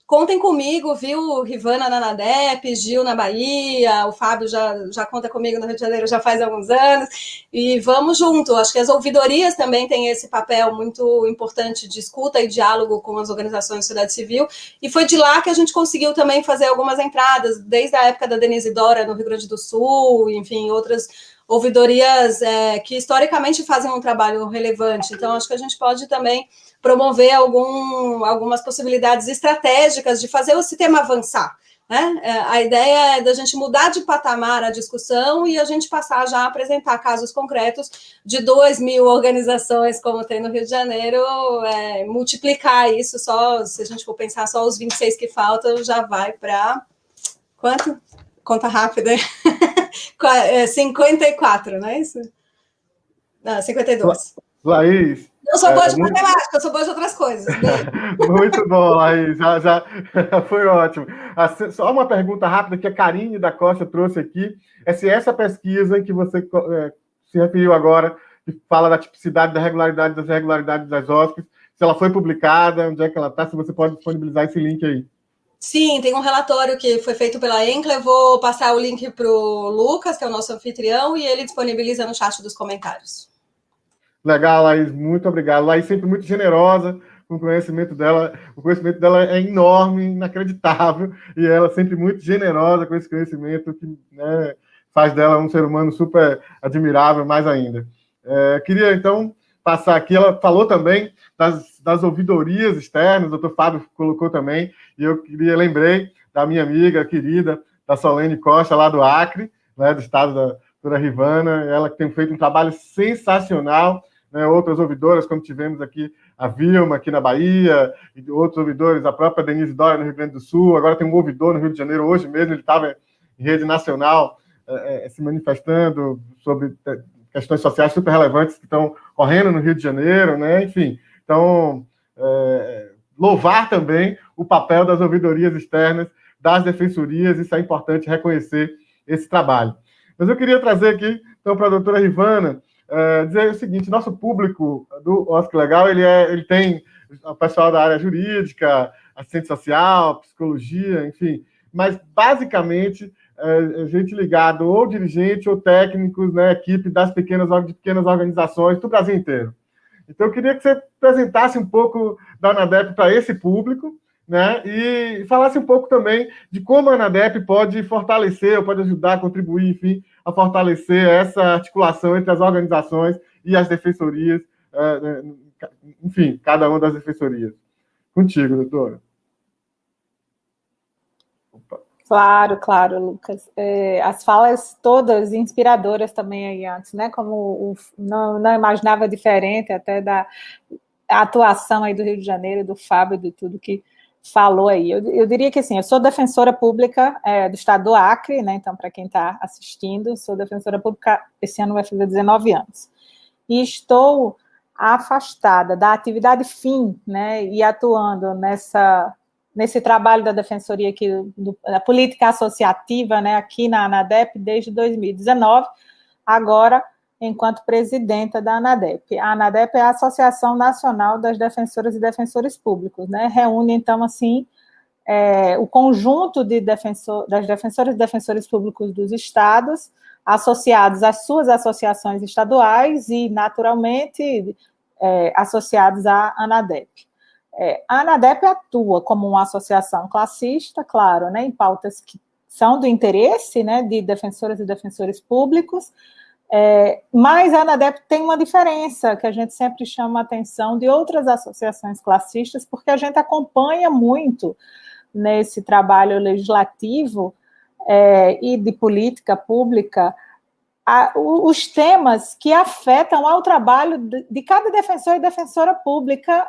contem comigo, viu, Rivana na ANADEP, Gil na Bahia, o Fábio já conta comigo no Rio de Janeiro já faz alguns anos, e vamos junto. Acho que as ouvidorias também têm esse papel muito importante de escuta e diálogo com as organizações da sociedade civil, e foi de lá que a gente conseguiu também fazer algumas entradas, desde a época da Denise Dora no Rio Grande do Sul, enfim, outras ouvidorias que historicamente fazem um trabalho relevante. Então, acho que a gente pode também promover algumas possibilidades estratégicas de fazer o sistema avançar, né? A ideia é da gente mudar de patamar a discussão e a gente passar já a apresentar casos concretos de 2.000 organizações, como tem no Rio de Janeiro, multiplicar isso só, se a gente for pensar só os 26 que faltam, já vai para... Quanto? Conta rápida. 54, não é isso? Não, 52. Laís... Eu sou boa de matemática, eu sou boa de outras coisas. Muito bom, Laís, já foi ótimo. Só uma pergunta rápida que a Karine da Costa trouxe aqui, é se essa pesquisa em que você se referiu agora, que fala da tipicidade, da regularidade, das irregularidades das OSCs, se ela foi publicada, onde é que ela está, se você pode disponibilizar esse link aí. Sim, tem um relatório que foi feito pela ENCLA, eu vou passar o link para o Lucas, que é o nosso anfitrião, e ele disponibiliza no chat dos comentários. Legal, Laís, muito obrigado. Laís sempre muito generosa com o conhecimento dela. O conhecimento dela é enorme, inacreditável, e ela sempre muito generosa com esse conhecimento que, né, faz dela um ser humano super admirável, mais ainda. Queria, então, passar aqui. Ela falou também das ouvidorias externas, o doutor Fábio colocou também, e eu lembrei da minha amiga querida, da Solene Costa, lá do Acre, né, do estado da doutora Rivana, ela que tem feito um trabalho sensacional, né, outras ouvidoras, como tivemos aqui a Vilma, aqui na Bahia, e outros ouvidores, a própria Denise Dória, no Rio Grande do Sul, agora tem um ouvidor no Rio de Janeiro, hoje mesmo ele estava em rede nacional, se manifestando sobre questões sociais super relevantes que estão correndo no Rio de Janeiro, né, enfim. Então, louvar também o papel das ouvidorias externas, das defensorias, isso é importante reconhecer esse trabalho. Mas eu queria trazer aqui, então, para a doutora Rivana, dizer o seguinte: nosso público do OSC Legal, ele tem o pessoal da área jurídica, assistente social, psicologia, enfim, mas basicamente gente ligada ou dirigente ou técnicos, né, equipe de pequenas organizações do Brasil inteiro. Então eu queria que você apresentasse um pouco da ANADEP para esse público, né, e falasse um pouco também de como a ANADEP pode fortalecer, ou pode ajudar, contribuir, enfim, a fortalecer essa articulação entre as organizações e as defensorias, enfim, cada uma das defensorias. Contigo, doutora. Opa. Claro, Lucas. As falas todas inspiradoras também aí antes, né? Como não imaginava diferente até da atuação aí do Rio de Janeiro, do Fábio, de tudo que falou aí. Eu diria que, assim, eu sou defensora pública do estado do Acre, né, então, para quem está assistindo, sou defensora pública, esse ano vai fazer 19 anos. E estou afastada da atividade fim, né, e atuando nesse trabalho da defensoria aqui, da política associativa, né, aqui na ANADEP desde 2019, agora enquanto presidenta da ANADEP. A ANADEP é a Associação Nacional das Defensoras e Defensores Públicos, né? Reúne, então, assim, o conjunto das defensoras e defensores públicos dos estados, associados às suas associações estaduais e, naturalmente, associados à ANADEP. A ANADEP atua como uma associação classista, claro, né, em pautas que são do interesse, né, de defensoras e defensores públicos, mas a ANADEP tem uma diferença que a gente sempre chama a atenção de outras associações classistas, porque a gente acompanha muito nesse trabalho legislativo e de política pública os temas que afetam ao trabalho de cada defensor e defensora pública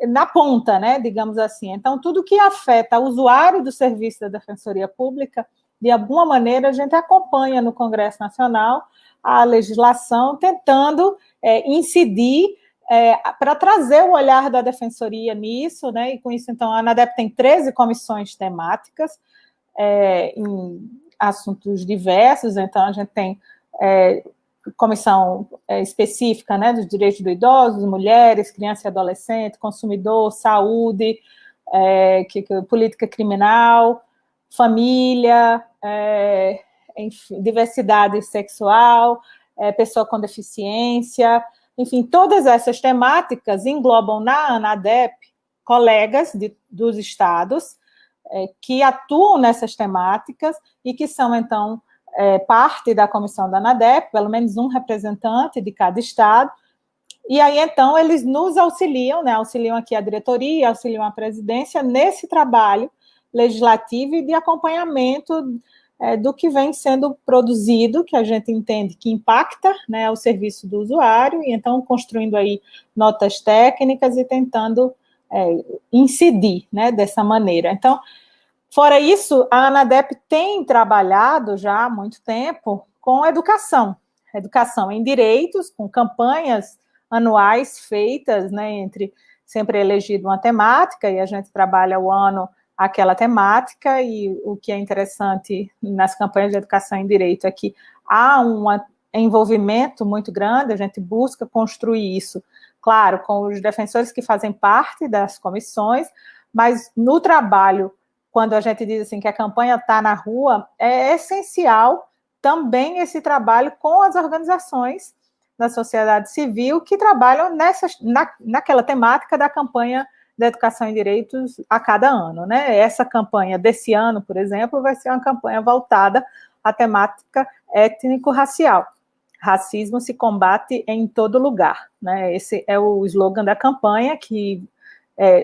na ponta, né, digamos assim. Então, tudo que afeta o usuário do serviço da Defensoria Pública de alguma maneira, a gente acompanha no Congresso Nacional a legislação, tentando incidir para trazer o olhar da Defensoria nisso, né? E com isso, então, a ANADEP tem 13 comissões temáticas em assuntos diversos, então a gente tem comissão específica, né, dos direitos do idoso, mulheres, criança e adolescente, consumidor, saúde, política criminal, família, enfim, diversidade sexual, pessoa com deficiência, enfim, todas essas temáticas englobam na ANADEP colegas dos estados que atuam nessas temáticas e que são, então, parte da comissão da ANADEP, pelo menos um representante de cada estado, e aí, então, eles nos auxiliam, né, auxiliam aqui a diretoria, auxiliam a presidência nesse trabalho legislativo e de acompanhamento do que vem sendo produzido, que a gente entende que impacta, né, o serviço do usuário, e então construindo aí notas técnicas e tentando incidir, né, dessa maneira. Então, fora isso, a ANADEP tem trabalhado já há muito tempo com educação em direitos, com campanhas anuais feitas, né, entre sempre elegido uma temática, e a gente trabalha o ano aquela temática, e o que é interessante nas campanhas de educação em direito é que há um envolvimento muito grande, a gente busca construir isso, claro, com os defensores que fazem parte das comissões, mas no trabalho, quando a gente diz assim que a campanha está na rua, é essencial também esse trabalho com as organizações da sociedade civil que trabalham naquela temática da campanha da educação em direitos a cada ano, né? Essa campanha desse ano, por exemplo, vai ser uma campanha voltada à temática étnico-racial. Racismo se combate em todo lugar, né? Esse é o slogan da campanha, que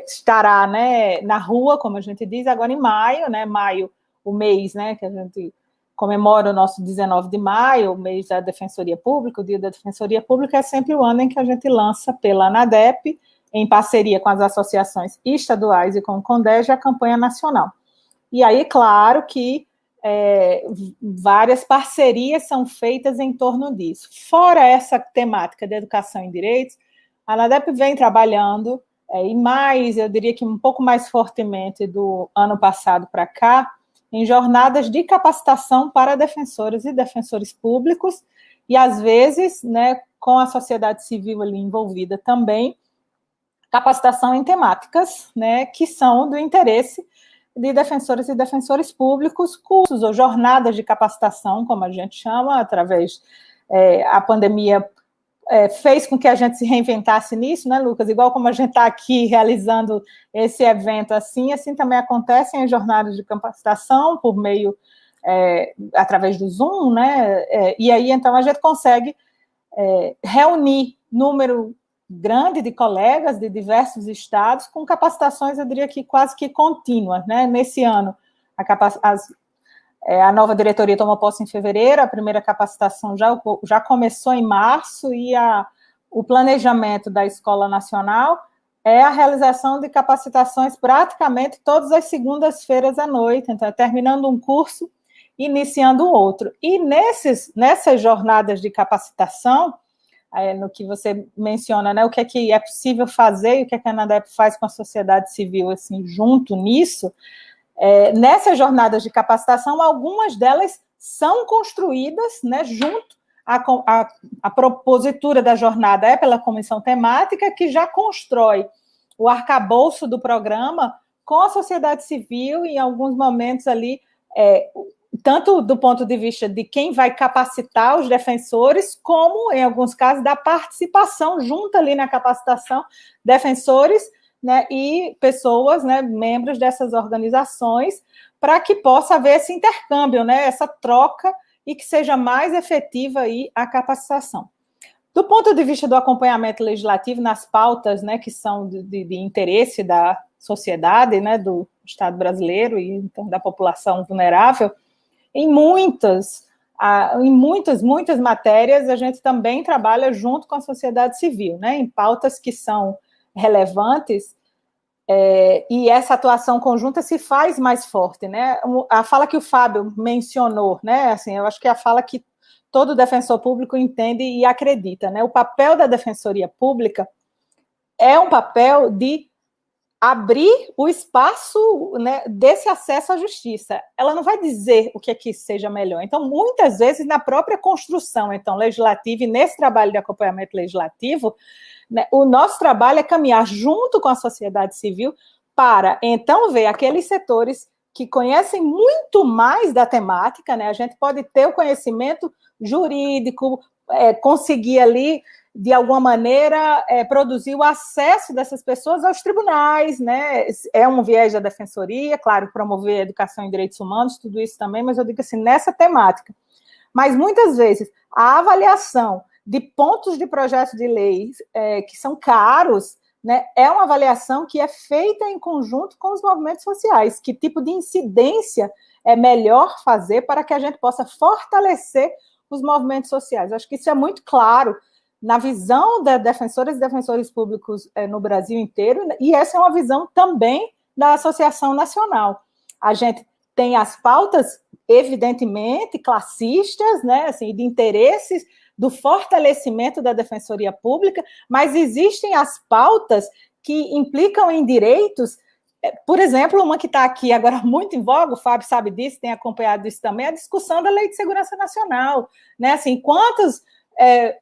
estará, né, na rua, como a gente diz, agora em maio, né? Maio, o mês, né, que a gente comemora o nosso 19 de maio, o mês da Defensoria Pública, o Dia da Defensoria Pública é sempre o ano em que a gente lança pela ANADEP, em parceria com as associações estaduais e com o CONDEG, a campanha nacional. E aí, claro que várias parcerias são feitas em torno disso. Fora essa temática de educação em direitos, a ANADEP vem trabalhando, e mais, eu diria que um pouco mais fortemente do ano passado para cá, em jornadas de capacitação para defensoras e defensores públicos, e às vezes, né, com a sociedade civil ali envolvida também, capacitação em temáticas, né, que são do interesse de defensores e defensores públicos, cursos ou jornadas de capacitação, como a gente chama, através a pandemia fez com que a gente se reinventasse nisso, né, Lucas? Igual como a gente está aqui realizando esse evento assim também acontecem as jornadas de capacitação por meio, através do Zoom, né, e aí então a gente consegue reunir número grande de colegas de diversos estados com capacitações, eu diria que quase que contínuas, né? Nesse ano, a nova diretoria tomou posse em fevereiro, a primeira capacitação já começou em março, e o planejamento da Escola Nacional é a realização de capacitações praticamente todas as segundas-feiras à noite, então, terminando um curso, iniciando outro. E nessas jornadas de capacitação, no que você menciona, né, o que é possível fazer e o que a ANADEP faz com a sociedade civil, assim, junto nisso, nessas jornadas de capacitação, algumas delas são construídas, né, junto à propositura da jornada pela comissão temática, que já constrói o arcabouço do programa com a sociedade civil, e em alguns momentos ali, tanto do ponto de vista de quem vai capacitar os defensores, como, em alguns casos, da participação junto ali na capacitação, defensores, né, e pessoas, né, membros dessas organizações, para que possa haver esse intercâmbio, né, essa troca, e que seja mais efetiva aí a capacitação. Do ponto de vista do acompanhamento legislativo nas pautas, né, que são de interesse da sociedade, né, do Estado brasileiro e então, da população vulnerável, em muitas matérias a gente também trabalha junto com a sociedade civil, né, em pautas que são relevantes. E essa atuação conjunta se faz mais forte, né? A fala que o Fábio mencionou, né? Assim, eu acho que é a fala que todo defensor público entende e acredita, né? O papel da Defensoria Pública é um papel de abrir o espaço, né, desse acesso à justiça. Ela não vai dizer o que é que seja melhor. Então, muitas vezes, na própria construção legislativa e nesse trabalho de acompanhamento legislativo, né, o nosso trabalho é caminhar junto com a sociedade civil para, então, ver aqueles setores que conhecem muito mais da temática, né? A gente pode ter o conhecimento jurídico, conseguir ali, de alguma maneira, produzir o acesso dessas pessoas aos tribunais, né? É um viés da defensoria, claro, promover a educação em direitos humanos, tudo isso também, mas eu digo assim, nessa temática. Mas, muitas vezes, a avaliação de pontos de projetos de lei que são caros, né, é uma avaliação que é feita em conjunto com os movimentos sociais. Que tipo de incidência é melhor fazer para que a gente possa fortalecer os movimentos sociais? Eu acho que isso é muito claro na visão das defensoras e defensores públicos no Brasil inteiro, e essa é uma visão também da Associação Nacional. A gente tem as pautas, evidentemente, classistas, né, assim, de interesses do fortalecimento da Defensoria Pública, mas existem as pautas que implicam em direitos. Por exemplo, uma que está aqui agora muito em voga, o Fábio sabe disso, tem acompanhado isso também, a discussão da Lei de Segurança Nacional, né? Assim, quantas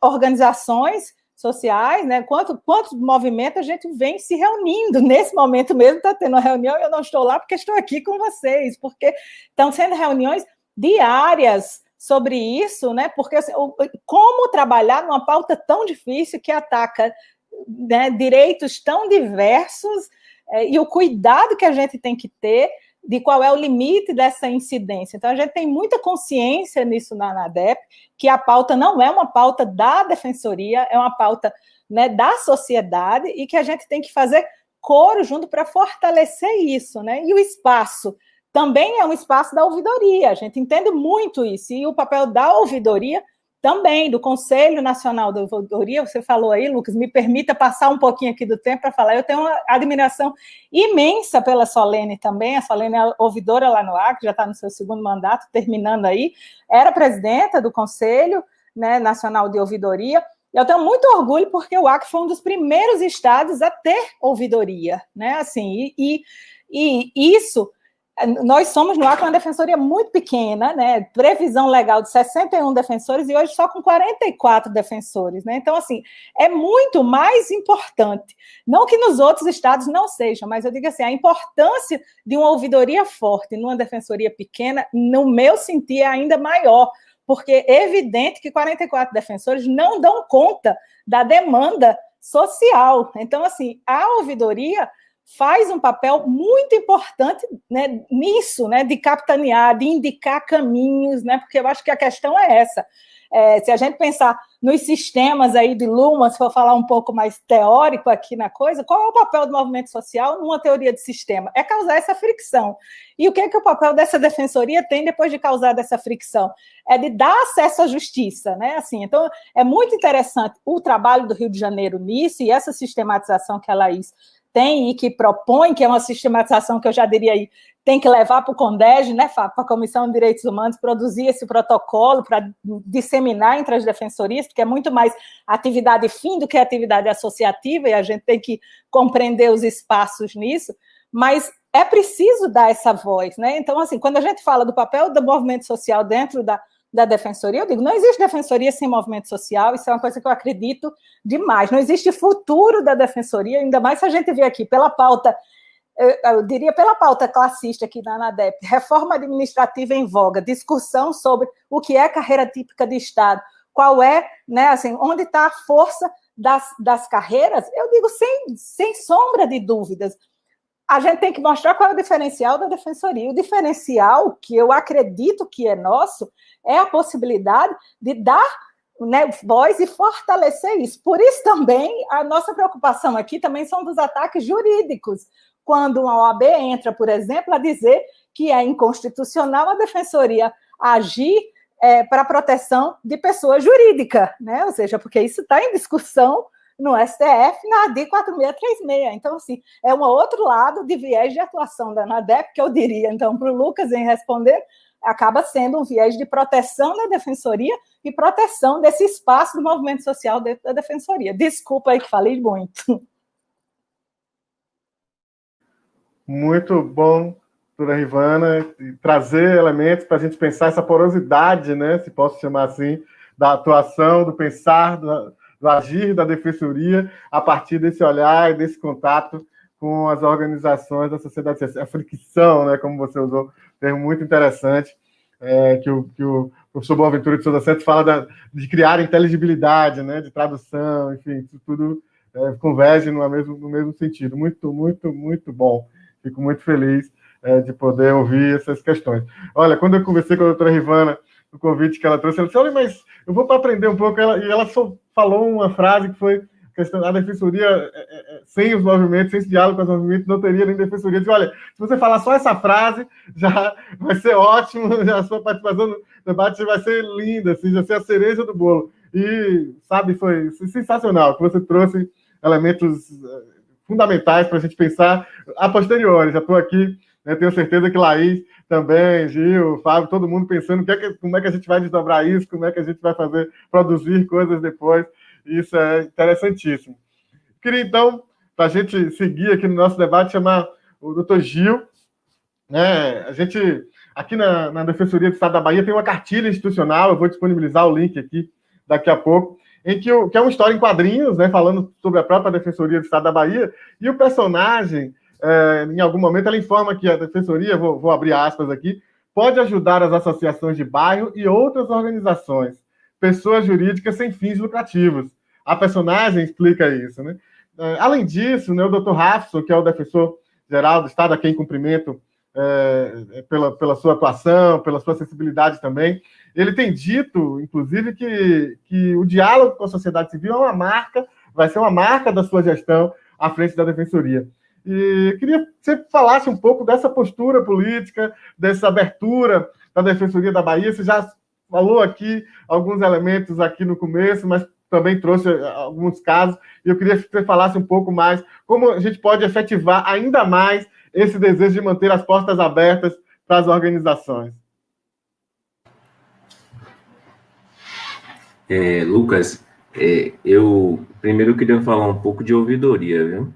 organizações sociais, né? Quantos movimentos a gente vem se reunindo. Nesse momento mesmo está tendo uma reunião, eu não estou lá porque estou aqui com vocês, porque estão sendo reuniões diárias sobre isso, né? Porque assim, como trabalhar numa pauta tão difícil que ataca, né, direitos tão diversos, e o cuidado que a gente tem que ter de qual é o limite dessa incidência. Então, a gente tem muita consciência nisso na ANADEP, que a pauta não é uma pauta da defensoria, é uma pauta, né, da sociedade, e que a gente tem que fazer coro junto para fortalecer isso, né? E o espaço também é um espaço da ouvidoria, a gente entende muito isso, e o papel da ouvidoria também, do Conselho Nacional da Ouvidoria, você falou aí, Lucas, me permita passar um pouquinho aqui do tempo para falar, eu tenho uma admiração imensa pela Solene também, a Solene é ouvidora lá no Acre, já está no seu segundo mandato, terminando aí, era presidenta do Conselho, né, Nacional de Ouvidoria, e eu tenho muito orgulho porque o Acre foi um dos primeiros estados a ter ouvidoria, né, assim, e isso... Nós somos no Acre uma defensoria muito pequena, né? Previsão legal de 61 defensores e hoje só com 44 defensores, né? Então, assim, é muito mais importante. Não que nos outros estados não seja, mas eu digo assim, a importância de uma ouvidoria forte numa defensoria pequena, no meu sentir, é ainda maior, porque é evidente que 44 defensores não dão conta da demanda social. Então, assim, a ouvidoria faz um papel muito importante, né, nisso, né, de capitanear, de indicar caminhos, né, porque eu acho que a questão é essa. Se a gente pensar nos sistemas aí de Luhmann, se for falar um pouco mais teórico aqui na coisa, qual é o papel do movimento social numa teoria de sistema? É causar essa fricção. E o que é que o papel dessa defensoria tem depois de causar dessa fricção? É de dar acesso à justiça, né? Assim, então, é muito interessante o trabalho do Rio de Janeiro nisso, e essa sistematização que a Laís tem e que propõe, que é uma sistematização que eu já diria aí, tem que levar para o CONDEG, né, para a Comissão de Direitos Humanos, produzir esse protocolo para disseminar entre as defensorias, porque é muito mais atividade fim do que atividade associativa, e a gente tem que compreender os espaços nisso, mas é preciso dar essa voz, né? Então, assim, quando a gente fala do papel do movimento social dentro da defensoria, eu digo, não existe defensoria sem movimento social, isso é uma coisa que eu acredito demais, não existe futuro da defensoria, ainda mais se a gente vê aqui pela pauta, eu diria pela pauta classista aqui na ANADEP, reforma administrativa em voga, discussão sobre o que é carreira típica de Estado, qual é, né, assim, onde está a força das carreiras, eu digo sem sombra de dúvidas. A gente tem que mostrar qual é o diferencial da defensoria. O diferencial, que eu acredito que é nosso, é a possibilidade de dar, né, voz e fortalecer isso. Por isso também, a nossa preocupação aqui também são dos ataques jurídicos. Quando uma OAB entra, por exemplo, a dizer que é inconstitucional a defensoria agir para a proteção de pessoa jurídica, né? Ou seja, porque isso está em discussão no STF na ADI 4636. Então, assim, é um outro lado de viés de atuação da ANADEP, que eu diria, então, para o Lucas em responder, acaba sendo um viés de proteção da defensoria e proteção desse espaço do movimento social dentro da defensoria. Desculpa aí que falei muito. Muito bom, doutora Rivana, trazer elementos para a gente pensar essa porosidade, né, se posso chamar assim, da atuação, do pensar, do agir da defensoria, a partir desse olhar e desse contato com as organizações da sociedade civil. A fricção, né, como você usou, um termo muito interessante, que o professor Boaventura de Souza Santos fala de criar inteligibilidade, né, de tradução, enfim, isso tudo converge no mesmo sentido. Muito, muito, muito bom. Fico muito feliz de poder ouvir essas questões. Olha, quando eu conversei com a doutora Rivana, o convite que ela trouxe, ela disse, olha, mas eu vou para aprender um pouco, e ela só falou uma frase que foi a defensoria, sem os movimentos, sem esse diálogo com os movimentos, não teria nem defensoria. Eu disse, olha, se você falar só essa frase, já vai ser ótimo, já a sua participação no debate vai ser linda, assim, já ser a cereja do bolo. E, sabe, foi sensacional, que você trouxe elementos fundamentais para a gente pensar a posteriori. Já estou aqui, né, tenho certeza que Laís também, Gil, Fábio, todo mundo pensando como é que a gente vai desdobrar isso, como é que a gente vai produzir coisas depois. Isso é interessantíssimo. Queria, então, para a gente seguir aqui no nosso debate, chamar o doutor Gil. Né? A gente, aqui na Defensoria do Estado da Bahia, tem uma cartilha institucional, eu vou disponibilizar o link aqui daqui a pouco, que é uma história em quadrinhos, né, falando sobre a própria Defensoria do Estado da Bahia, e o personagem, em algum momento, ela informa que a Defensoria, vou abrir aspas aqui, pode ajudar as associações de bairro e outras organizações, pessoas jurídicas sem fins lucrativos. A personagem explica isso, né? Além disso, né, o Dr. Rafson, que é o defensor-geral do Estado, a quem cumprimento pela sua atuação, pela sua sensibilidade também, ele tem dito, inclusive, que o diálogo com a sociedade civil é uma marca, vai ser uma marca da sua gestão à frente da Defensoria. E queria que você falasse um pouco dessa postura política, dessa abertura da Defensoria da Bahia. Você já falou aqui alguns elementos aqui no começo, mas também trouxe alguns casos, e eu queria que você falasse um pouco mais como a gente pode efetivar ainda mais esse desejo de manter as portas abertas para as organizações. Lucas, eu primeiro queria falar um pouco de ouvidoria, viu?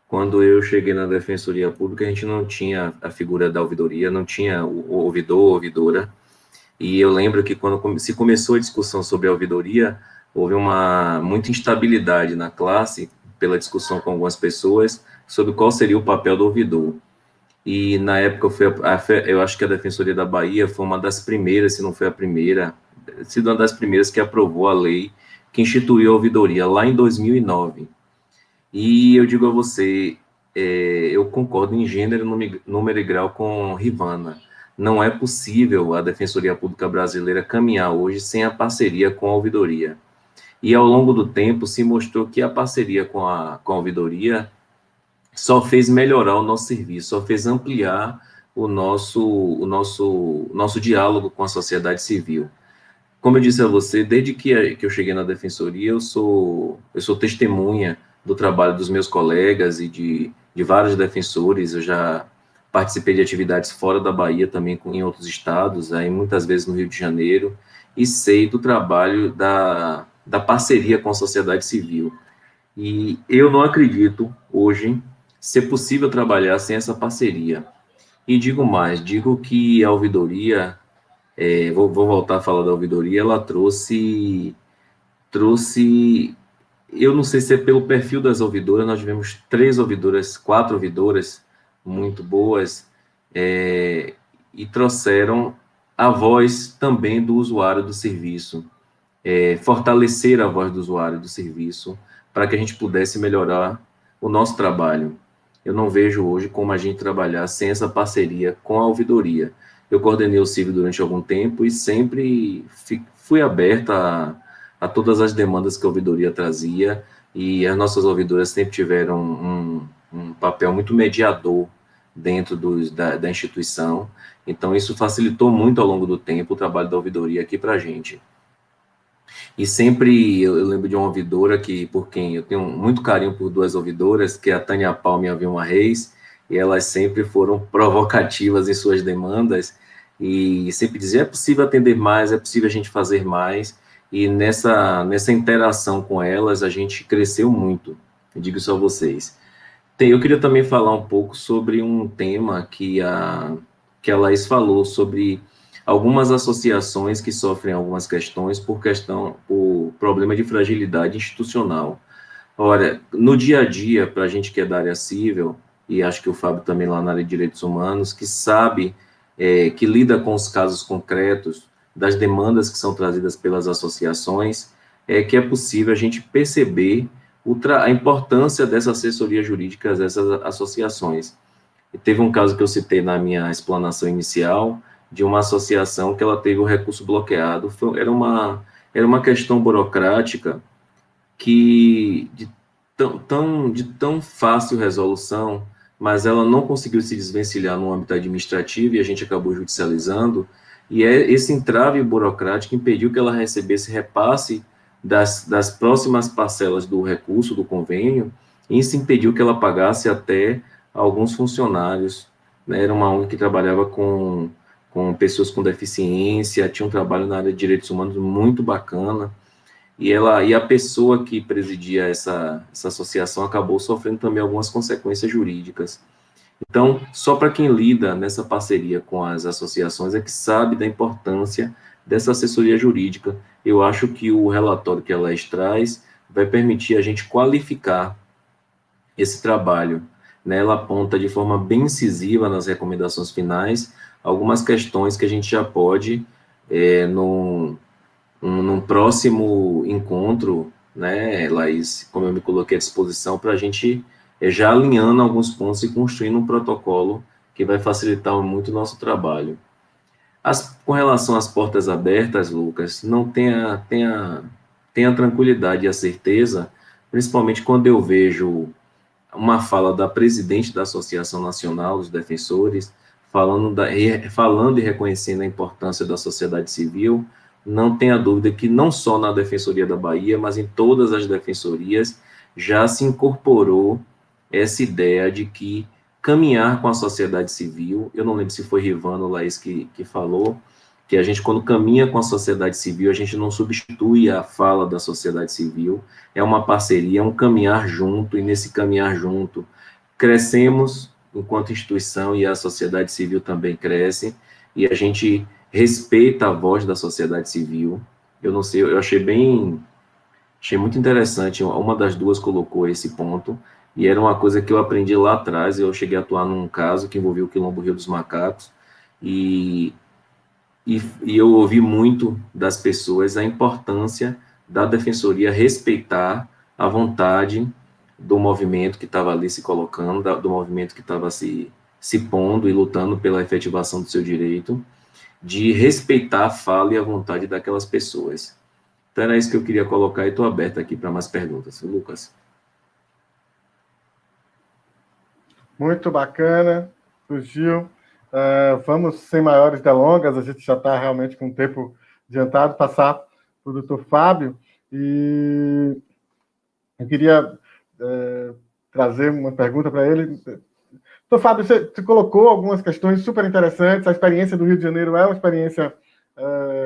Quando eu cheguei na Defensoria Pública, a gente não tinha a figura da ouvidoria, não tinha o ouvidor ou ouvidora, e eu lembro que quando se começou a discussão sobre a ouvidoria, houve muita instabilidade na classe, pela discussão com algumas pessoas, sobre qual seria o papel do ouvidor. E, na época, eu acho que a Defensoria da Bahia foi uma das primeiras, se não foi a primeira, sido uma das primeiras que aprovou a lei que instituiu a ouvidoria, lá em 2009. E eu digo a você, eu concordo em gênero, número e grau com Rivana. Não é possível a Defensoria Pública Brasileira caminhar hoje sem a parceria com a ouvidoria. E, ao longo do tempo, se mostrou que a parceria com a ouvidoria só fez melhorar o nosso serviço, só fez ampliar o nosso diálogo com a sociedade civil. Como eu disse a você, desde que eu cheguei na Defensoria, eu sou testemunha do trabalho dos meus colegas e de vários defensores. Eu já participei de atividades fora da Bahia, também em outros estados, aí muitas vezes no Rio de Janeiro, e sei do trabalho da parceria com a sociedade civil. E eu não acredito, hoje, ser possível trabalhar sem essa parceria. E digo mais, digo que a ouvidoria, vou voltar a falar da ouvidoria, ela trouxe, eu não sei se é pelo perfil das ouvidoras, nós tivemos 4 ouvidoras muito boas, e trouxeram a voz também do usuário do serviço, fortalecer a voz do usuário do serviço, para que a gente pudesse melhorar o nosso trabalho. Eu não vejo hoje como a gente trabalhar sem essa parceria com a ouvidoria. Eu coordenei o CIV durante algum tempo e sempre fui aberta a todas as demandas que a ouvidoria trazia, e as nossas ouvidoras sempre tiveram um papel muito mediador dentro da instituição. Então, isso facilitou muito ao longo do tempo o trabalho da ouvidoria aqui para a gente. E sempre eu lembro de uma ouvidora por quem eu tenho muito carinho por duas ouvidoras, que é a Tânia Palma e a Vilma Reis, e elas sempre foram provocativas em suas demandas, e sempre diziam, é possível atender mais, é possível a gente fazer mais, e nessa interação com elas, a gente cresceu muito, eu digo isso a vocês. Eu queria também falar um pouco sobre um tema que a Laís falou, sobre algumas associações que sofrem algumas questões por problema de fragilidade institucional. Olha, no dia a dia, para a gente que é da área civil, e acho que o Fábio também lá na área de direitos humanos, que sabe, que lida com os casos concretos, das demandas que são trazidas pelas associações, que é possível a gente perceber a importância dessa assessoria jurídica dessas associações. E teve um caso que eu citei na minha explanação inicial, de uma associação que ela teve o recurso bloqueado. Era uma questão burocrática que de tão fácil resolução, mas ela não conseguiu se desvencilhar no âmbito administrativo e a gente acabou judicializando, e esse entrave burocrático impediu que ela recebesse repasse das próximas parcelas do recurso, do convênio, e isso impediu que ela pagasse até alguns funcionários, né? Era uma ONG que trabalhava com pessoas com deficiência, tinha um trabalho na área de direitos humanos muito bacana, e a pessoa que presidia essa associação acabou sofrendo também algumas consequências jurídicas. Então, só para quem lida nessa parceria com as associações é que sabe da importância dessa assessoria jurídica. Eu acho que o relatório que ela traz vai permitir a gente qualificar esse trabalho, né? Ela aponta de forma bem incisiva nas recomendações finais algumas questões que a gente já pode, num próximo encontro, né, Laís, como eu me coloquei à disposição, para a gente já alinhando alguns pontos e construindo um protocolo que vai facilitar muito o nosso trabalho. Com relação às portas abertas, Lucas, não tenha tranquilidade e a certeza, principalmente quando eu vejo uma fala da presidente da Associação Nacional dos Defensores, falando e reconhecendo a importância da sociedade civil. Não tenha dúvida que não só na Defensoria da Bahia, mas em todas as defensorias, já se incorporou essa ideia de que caminhar com a sociedade civil, eu não lembro se foi Rivano ou Laís que falou, que a gente, quando caminha com a sociedade civil, a gente não substitui a fala da sociedade civil, é uma parceria, é um caminhar junto, e nesse caminhar junto, crescemos enquanto instituição, e a sociedade civil também cresce, e a gente respeita a voz da sociedade civil. Eu não sei, eu achei muito interessante, uma das duas colocou esse ponto, e era uma coisa que eu aprendi lá atrás. Eu cheguei a atuar num caso que envolvia o Quilombo Rio dos Macacos, e eu ouvi muito das pessoas a importância da defensoria respeitar a vontade do movimento que estava ali se colocando, do movimento que estava se pondo e lutando pela efetivação do seu direito, de respeitar a fala e a vontade daquelas pessoas. Então era isso que eu queria colocar, e estou aberto aqui para mais perguntas. Lucas. Muito bacana, Gil. Vamos, sem maiores delongas, a gente já está realmente com o tempo adiantado, passar para o doutor Fábio, e eu queria trazer uma pergunta para ele. Doutor Fábio, você colocou algumas questões super interessantes. A experiência do Rio de Janeiro é uma experiência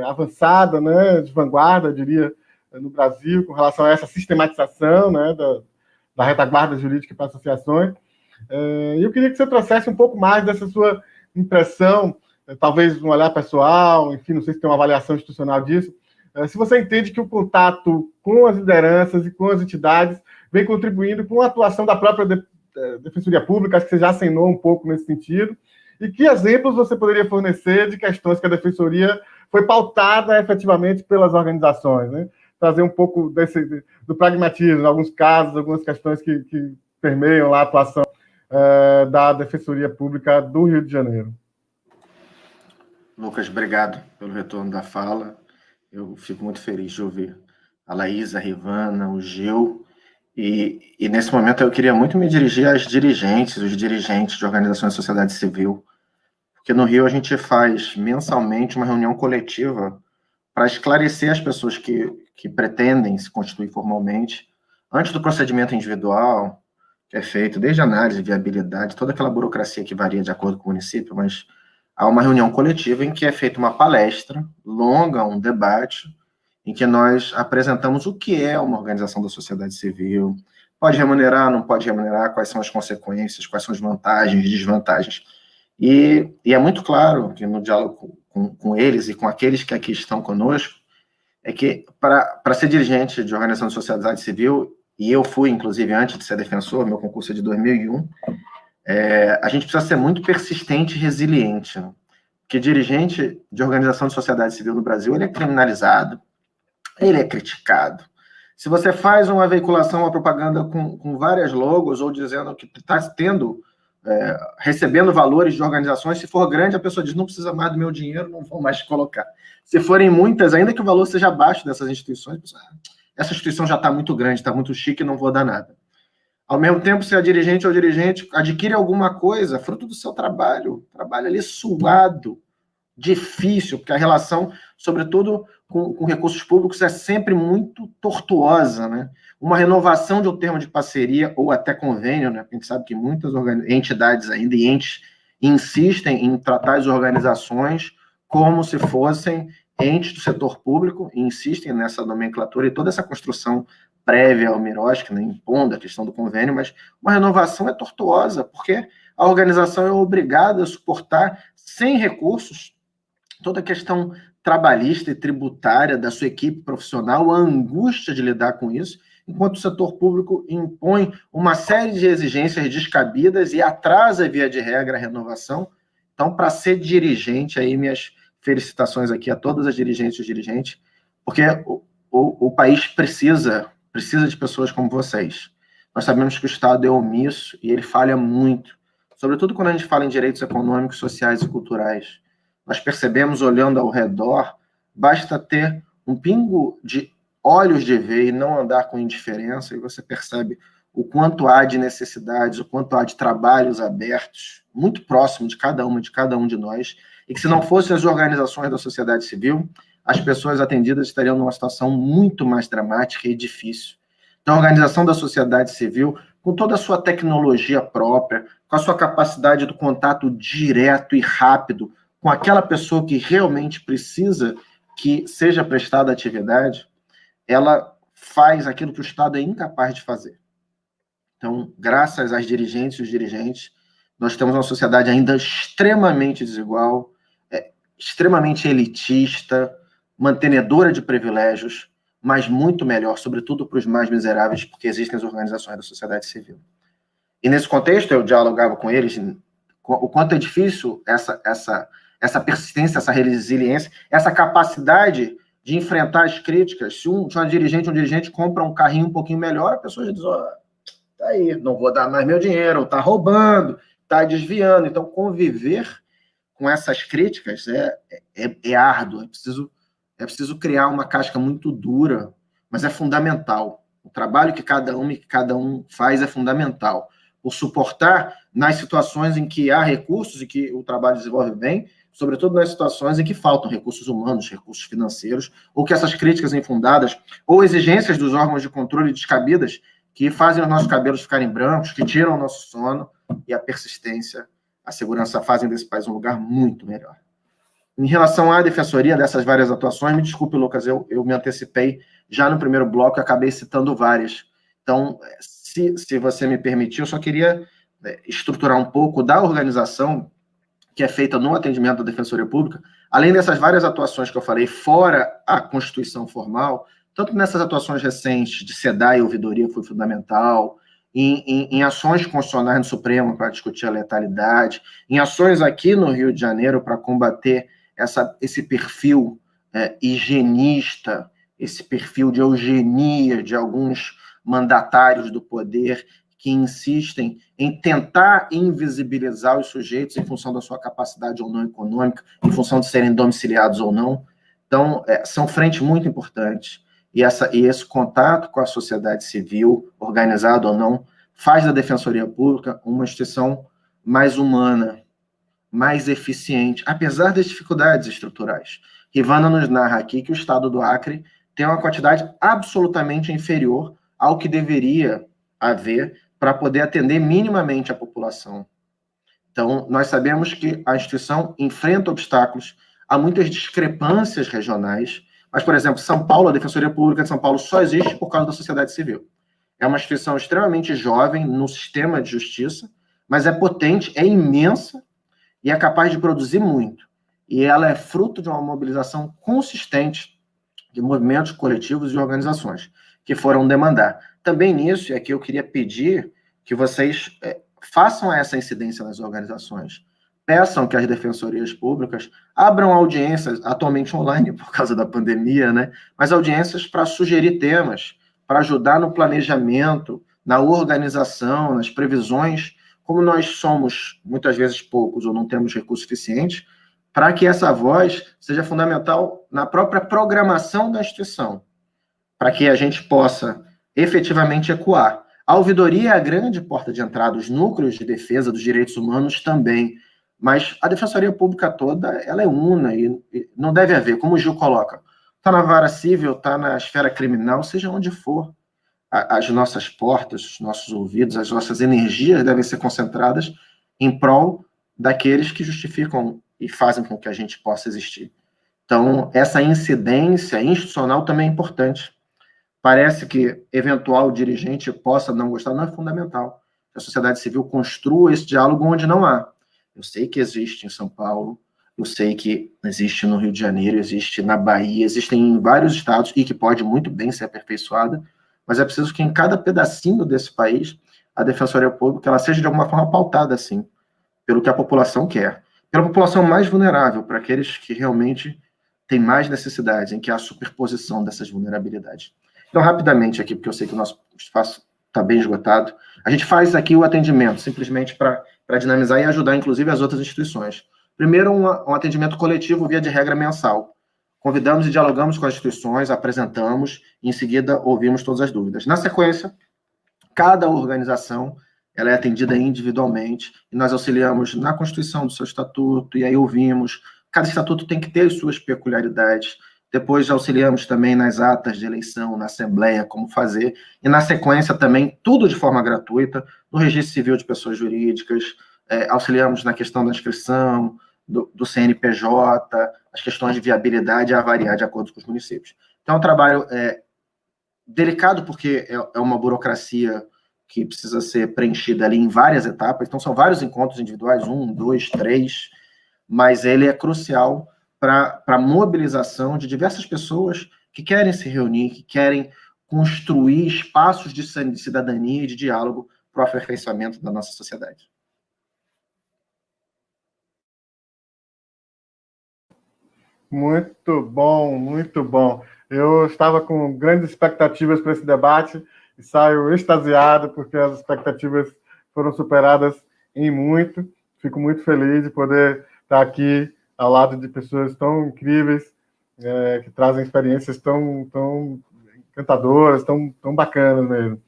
avançada, né, de vanguarda, eu diria, no Brasil, com relação a essa sistematização, né, da retaguarda jurídica para associações. E eu queria que você trouxesse um pouco mais dessa sua impressão, talvez um olhar pessoal, enfim, não sei se tem uma avaliação institucional disso, se você entende que o contato com as lideranças e com as entidades vem contribuindo com a atuação da própria Defensoria Pública. Acho que você já acenou um pouco nesse sentido, e que exemplos você poderia fornecer de questões que a Defensoria foi pautada efetivamente pelas organizações, né? Trazer um pouco do pragmatismo, em alguns casos, algumas questões que permeiam lá a atuação da Defensoria Pública do Rio de Janeiro. Lucas, obrigado pelo retorno da fala. Eu fico muito feliz de ouvir a Laís, a Rivana, o Gil, e nesse momento eu queria muito me dirigir às dirigentes, os dirigentes de organizações da sociedade civil, porque no Rio a gente faz mensalmente uma reunião coletiva para esclarecer as pessoas que pretendem se constituir formalmente, antes do procedimento individual, que é feito desde análise, viabilidade, toda aquela burocracia que varia de acordo com o município, mas há uma reunião coletiva em que é feita uma palestra longa, um debate, em que nós apresentamos o que é uma organização da sociedade civil, pode remunerar, não pode remunerar, quais são as consequências, quais são as vantagens e desvantagens. E é muito claro que no diálogo com eles e com aqueles que aqui estão conosco, é que para ser dirigente de organização de sociedade civil, e eu fui, inclusive, antes de ser defensor, meu concurso é de 2001, a gente precisa ser muito persistente e resiliente, né? Porque dirigente de organização de sociedade civil no Brasil, ele é criminalizado, ele é criticado. Se você faz uma veiculação, uma propaganda com várias logos, ou dizendo que está recebendo valores de organizações, se for grande, a pessoa diz, não precisa mais do meu dinheiro, não vou mais colocar. Se forem muitas, ainda que o valor seja baixo dessas instituições, essa instituição já está muito grande, está muito chique, não vou dar nada. Ao mesmo tempo, se a dirigente ou dirigente adquire alguma coisa, fruto do seu trabalho ali suado, difícil, porque a relação, sobretudo com recursos públicos, é sempre muito tortuosa, né? Uma renovação de um termo de parceria ou até convênio, né? A gente sabe que muitas entidades ainda e entes insistem em tratar as organizações como se fossem entes do setor público e insistem nessa nomenclatura e toda essa construção prévia ao Miroski, né, impondo a questão do convênio, mas uma renovação é tortuosa, porque a organização é obrigada a suportar, sem recursos, toda a questão trabalhista e tributária da sua equipe profissional, a angústia de lidar com isso, enquanto o setor público impõe uma série de exigências descabidas e atrasa, via de regra, a renovação. Então, para ser dirigente, aí minhas felicitações aqui a todas as dirigentes e dirigentes, porque o país precisa de pessoas como vocês. Nós sabemos que o Estado é omisso e ele falha muito, sobretudo quando a gente fala em direitos econômicos, sociais e culturais. Nós percebemos, olhando ao redor, basta ter um pingo de olhos de ver e não andar com indiferença, e você percebe o quanto há de necessidades, o quanto há de trabalhos abertos, muito próximo de cada um de nós, e que se não fossem as organizações da sociedade civil, as pessoas atendidas estariam numa situação muito mais dramática e difícil. Então, a organização da sociedade civil, com toda a sua tecnologia própria, com a sua capacidade do contato direto e rápido com aquela pessoa que realmente precisa que seja prestada atividade, ela faz aquilo que o Estado é incapaz de fazer. Então, graças às dirigentes e os dirigentes, nós temos uma sociedade ainda extremamente desigual, extremamente elitista, mantenedora de privilégios, mas muito melhor, sobretudo para os mais miseráveis, porque existem as organizações da sociedade civil. E nesse contexto, eu dialogava com eles o quanto é difícil essa persistência, essa resiliência, essa capacidade de enfrentar as críticas. Se um dirigente compra um carrinho um pouquinho melhor, a pessoa já diz, tá aí, não vou dar mais meu dinheiro, tá roubando, tá desviando. Então, conviver com essas críticas é árduo, é preciso criar uma casca muito dura, mas é fundamental. O trabalho que cada um faz é fundamental. Por suportar nas situações em que há recursos e que o trabalho desenvolve bem, sobretudo nas situações em que faltam recursos humanos, recursos financeiros, ou que essas críticas infundadas, ou exigências dos órgãos de controle descabidas, que fazem os nossos cabelos ficarem brancos, que tiram o nosso sono, e a persistência, a segurança fazem desse país um lugar muito melhor. Em relação à defensoria, dessas várias atuações, me desculpe, Lucas, eu me antecipei já no primeiro bloco e acabei citando várias. Então, se você me permitir, eu só queria estruturar um pouco da organização que é feita no atendimento da Defensoria Pública, além dessas várias atuações que eu falei, fora a Constituição formal, tanto nessas atuações recentes de SEDAI e ouvidoria foi fundamental, em ações constitucionais no Supremo para discutir a letalidade, em ações aqui no Rio de Janeiro para combater esse perfil higienista, esse perfil de eugenia de alguns mandatários do poder que insistem em tentar invisibilizar os sujeitos em função da sua capacidade ou não econômica, em função de serem domiciliados ou não. Então, são frentes muito importantes. E esse contato com a sociedade civil, organizado ou não, faz da Defensoria Pública uma instituição mais humana, mais eficiente, apesar das dificuldades estruturais. Rivana nos narra aqui que o estado do Acre tem uma quantidade absolutamente inferior ao que deveria haver para poder atender minimamente a população. Então, nós sabemos que a instituição enfrenta obstáculos, há muitas discrepâncias regionais, mas, por exemplo, São Paulo, a Defensoria Pública de São Paulo só existe por causa da sociedade civil. É uma instituição extremamente jovem no sistema de justiça, mas é potente, é imensa e é capaz de produzir muito. E ela é fruto de uma mobilização consistente de movimentos coletivos e organizações que foram demandar. Também nisso, é que eu queria pedir que vocês façam essa incidência nas organizações. Peçam que as defensorias públicas abram audiências, atualmente online por causa da pandemia, né? Mas audiências para sugerir temas, para ajudar no planejamento, na organização, nas previsões. Como nós somos, muitas vezes, poucos ou não temos recursos suficientes, para que essa voz seja fundamental na própria programação da instituição, para que a gente possa efetivamente ecoar. A ouvidoria é a grande porta de entrada, os núcleos de defesa dos direitos humanos também, mas a Defensoria Pública toda, ela é una e não deve haver, como o Gil coloca, está na vara civil, está na esfera criminal, seja onde for. As nossas portas, os nossos ouvidos, as nossas energias devem ser concentradas em prol daqueles que justificam e fazem com que a gente possa existir. Então, essa incidência institucional também é importante. Parece que eventual dirigente possa não gostar, não é fundamental. A sociedade civil construa esse diálogo onde não há. Eu sei que existe em São Paulo, eu sei que existe no Rio de Janeiro, existe na Bahia, existe em vários estados e que pode muito bem ser aperfeiçoada, mas é preciso que em cada pedacinho desse país a Defensoria Pública ela seja de alguma forma pautada assim, pelo que a população quer. Pela população mais vulnerável, para aqueles que realmente têm mais necessidades, em que há superposição dessas vulnerabilidades. Então, rapidamente aqui, porque eu sei que o nosso espaço está bem esgotado, a gente faz aqui o atendimento, simplesmente para dinamizar e ajudar, inclusive, as outras instituições. Primeiro, um atendimento coletivo, via de regra, mensal. Convidamos e dialogamos com as instituições, apresentamos, e em seguida ouvimos todas as dúvidas. Na sequência, cada organização ela é atendida individualmente, e nós auxiliamos na constituição do seu estatuto, e aí ouvimos. Cada estatuto tem que ter as suas peculiaridades. Depois auxiliamos também nas atas de eleição, na Assembleia, como fazer, e na sequência também, tudo de forma gratuita, no Registro Civil de Pessoas Jurídicas, auxiliamos na questão da inscrição, do CNPJ, as questões de viabilidade a variar de acordo com os municípios. Então, é um trabalho delicado, porque é uma burocracia que precisa ser preenchida ali em várias etapas, então são vários encontros individuais, 1, 2, 3, mas ele é crucial para a mobilização de diversas pessoas que querem se reunir, que querem construir espaços de cidadania e de diálogo para o aperfeiçoamento da nossa sociedade. Muito bom, muito bom. Eu estava com grandes expectativas para esse debate e saio extasiado porque as expectativas foram superadas em muito. Fico muito feliz de poder estar aqui ao lado de pessoas tão incríveis, que trazem experiências tão encantadoras, tão bacanas mesmo.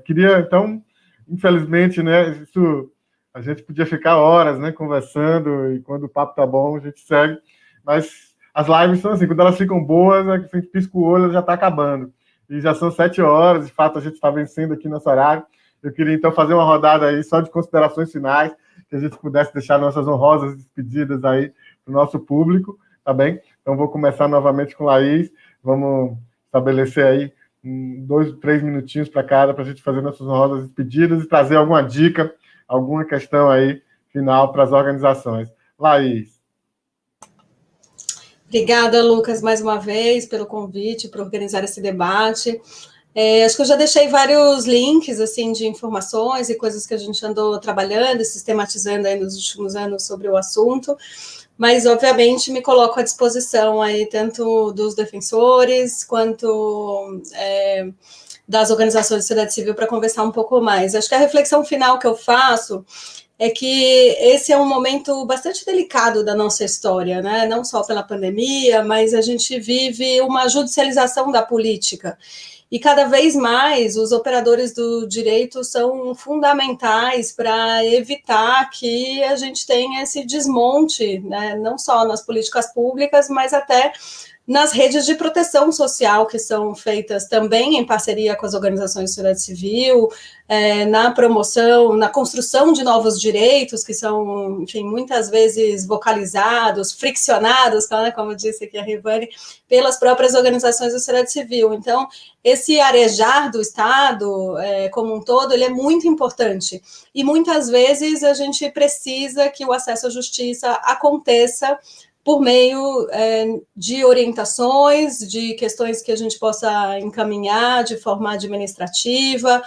Queria, então, infelizmente, né, isso, a gente podia ficar horas, né, conversando, e quando o papo tá bom, a gente segue, mas as lives são assim, quando elas ficam boas, a gente pisca o olho, já está acabando. E já são 7 horas, de fato, a gente está vencendo aqui nosso horário. Eu queria, então, fazer uma rodada aí só de considerações finais, que a gente pudesse deixar nossas honrosas despedidas aí para o nosso público, tá bem? Então, vou começar novamente com Laís. Vamos estabelecer aí 2, 3 minutinhos para cada, para a gente fazer nossas honrosas despedidas e trazer alguma dica, alguma questão aí final para as organizações. Laís. Obrigada, Lucas, mais uma vez, pelo convite, por organizar esse debate. Acho que eu já deixei vários links, assim, de informações e coisas que a gente andou trabalhando e sistematizando aí nos últimos anos sobre o assunto, mas, obviamente, me coloco à disposição aí, tanto dos defensores, quanto das organizações de sociedade civil, para conversar um pouco mais. Acho que a reflexão final que eu faço é que esse é um momento bastante delicado da nossa história, né? Não só pela pandemia, mas a gente vive uma judicialização da política. e cada vez mais os operadores do direito são fundamentais para evitar que a gente tenha esse desmonte, né, não só nas políticas públicas, mas até nas redes de proteção social, que são feitas também em parceria com as organizações de sociedade civil, na promoção, na construção de novos direitos, que são, enfim, muitas vezes vocalizados, friccionados, né, como disse aqui a Rivane, pelas próprias organizações da sociedade civil. Então, esse arejar do Estado, como um todo, ele é muito importante. E muitas vezes a gente precisa que o acesso à justiça aconteça por meio de orientações, de questões que a gente possa encaminhar de forma administrativa,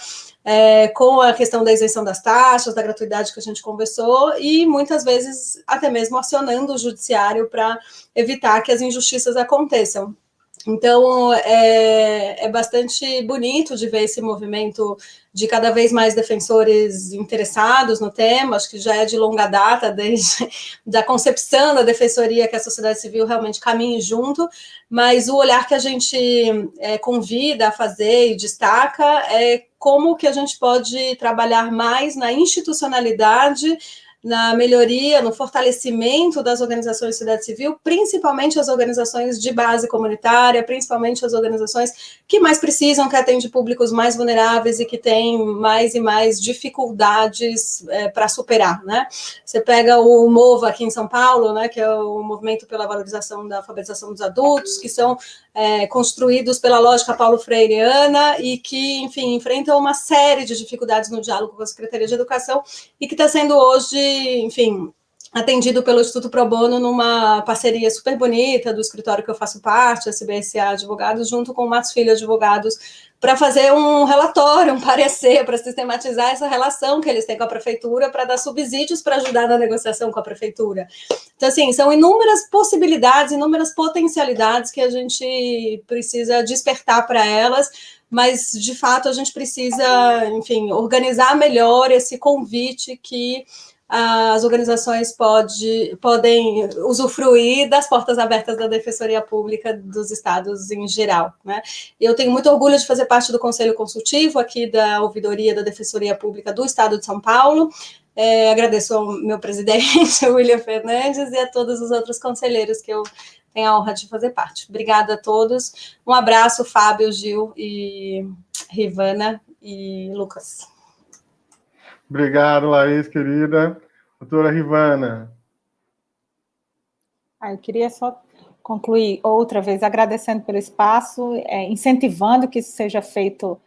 com a questão da isenção das taxas, da gratuidade que a gente conversou, e muitas vezes até mesmo acionando o judiciário para evitar que as injustiças aconteçam. Então, é bastante bonito de ver esse movimento de cada vez mais defensores interessados no tema, acho que já é de longa data, desde a concepção da defensoria, que a sociedade civil realmente caminhe junto, mas o olhar que a gente convida a fazer e destaca é como que a gente pode trabalhar mais na institucionalidade, na melhoria, no fortalecimento das organizações de sociedade civil, principalmente as organizações de base comunitária, principalmente as organizações que mais precisam, que atendem públicos mais vulneráveis e que têm mais e mais dificuldades para superar, né? Você pega o MOVA aqui em São Paulo, né, que é o Movimento pela Valorização da Alfabetização dos Adultos, que são construídos pela lógica Paulo Freireana e que, enfim, enfrentam uma série de dificuldades no diálogo com a Secretaria de Educação e que está sendo hoje, enfim, atendido pelo Instituto Pro Bono numa parceria super bonita do escritório que eu faço parte, a CBSA Advogados, junto com o Matos Filho Advogados, para fazer um relatório, um parecer, para sistematizar essa relação que eles têm com a prefeitura, para dar subsídios para ajudar na negociação com a prefeitura. Então, assim, são inúmeras possibilidades, inúmeras potencialidades que a gente precisa despertar para elas, mas, de fato, a gente precisa, enfim, organizar melhor esse convite que as organizações podem usufruir das portas abertas da Defensoria Pública dos estados em geral, né? Eu tenho muito orgulho de fazer parte do Conselho Consultivo aqui da Ouvidoria da Defensoria Pública do Estado de São Paulo. Agradeço ao meu presidente, William Fernandes, e a todos os outros conselheiros que eu tenho a honra de fazer parte. Obrigada a todos. Um abraço, Fábio, Gil e Rivana e Lucas. Obrigado, Laís, querida. Doutora Rivana. Eu queria só concluir outra vez agradecendo pelo espaço, incentivando que isso seja feito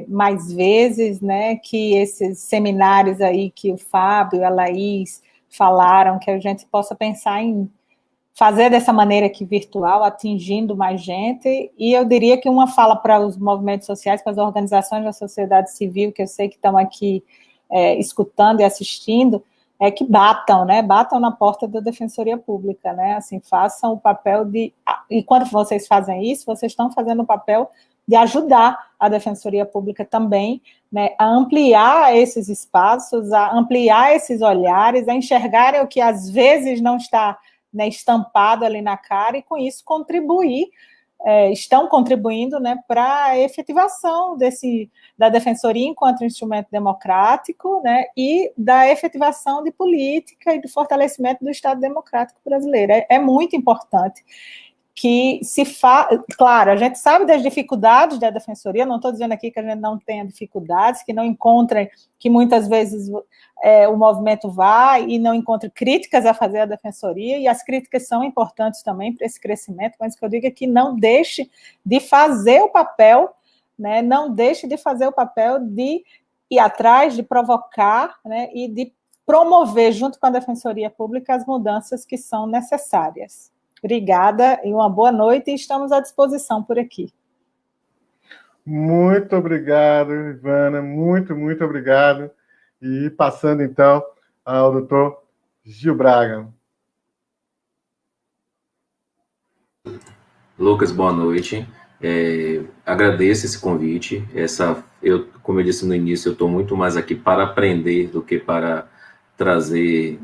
mais vezes, né, que esses seminários aí que o Fábio e a Laís falaram, que a gente possa pensar em fazer dessa maneira aqui virtual, atingindo mais gente, e eu diria que uma fala para os movimentos sociais, para as organizações da sociedade civil, que eu sei que estão aqui escutando e assistindo, que batam, né, batam na porta da Defensoria Pública, né, assim, façam o papel de, e quando vocês fazem isso, vocês estão fazendo o papel de ajudar a Defensoria Pública também, né, a ampliar esses espaços, a ampliar esses olhares, a enxergarem o que às vezes não está, né, estampado ali na cara, e com isso contribuir, estão contribuindo, né, para a efetivação da Defensoria enquanto instrumento democrático, né, e da efetivação de política e do fortalecimento do Estado democrático brasileiro. É muito importante que claro, a gente sabe das dificuldades da Defensoria, não estou dizendo aqui que a gente não tenha dificuldades, que não encontrem, que muitas vezes o movimento vai e não encontre críticas a fazer à Defensoria, e as críticas são importantes também para esse crescimento, mas o que eu digo é que não deixe de fazer o papel, né, não deixe de fazer o papel de ir atrás, de provocar, né, e de promover, junto com a Defensoria Pública, as mudanças que são necessárias. Obrigada e uma boa noite, e estamos à disposição por aqui. Muito obrigado, Ivana, muito, muito obrigado. E passando, então, ao doutor Gil Braga. Lucas, boa noite. Agradeço esse convite. Como eu disse no início, eu estou muito mais aqui para aprender do que para trazer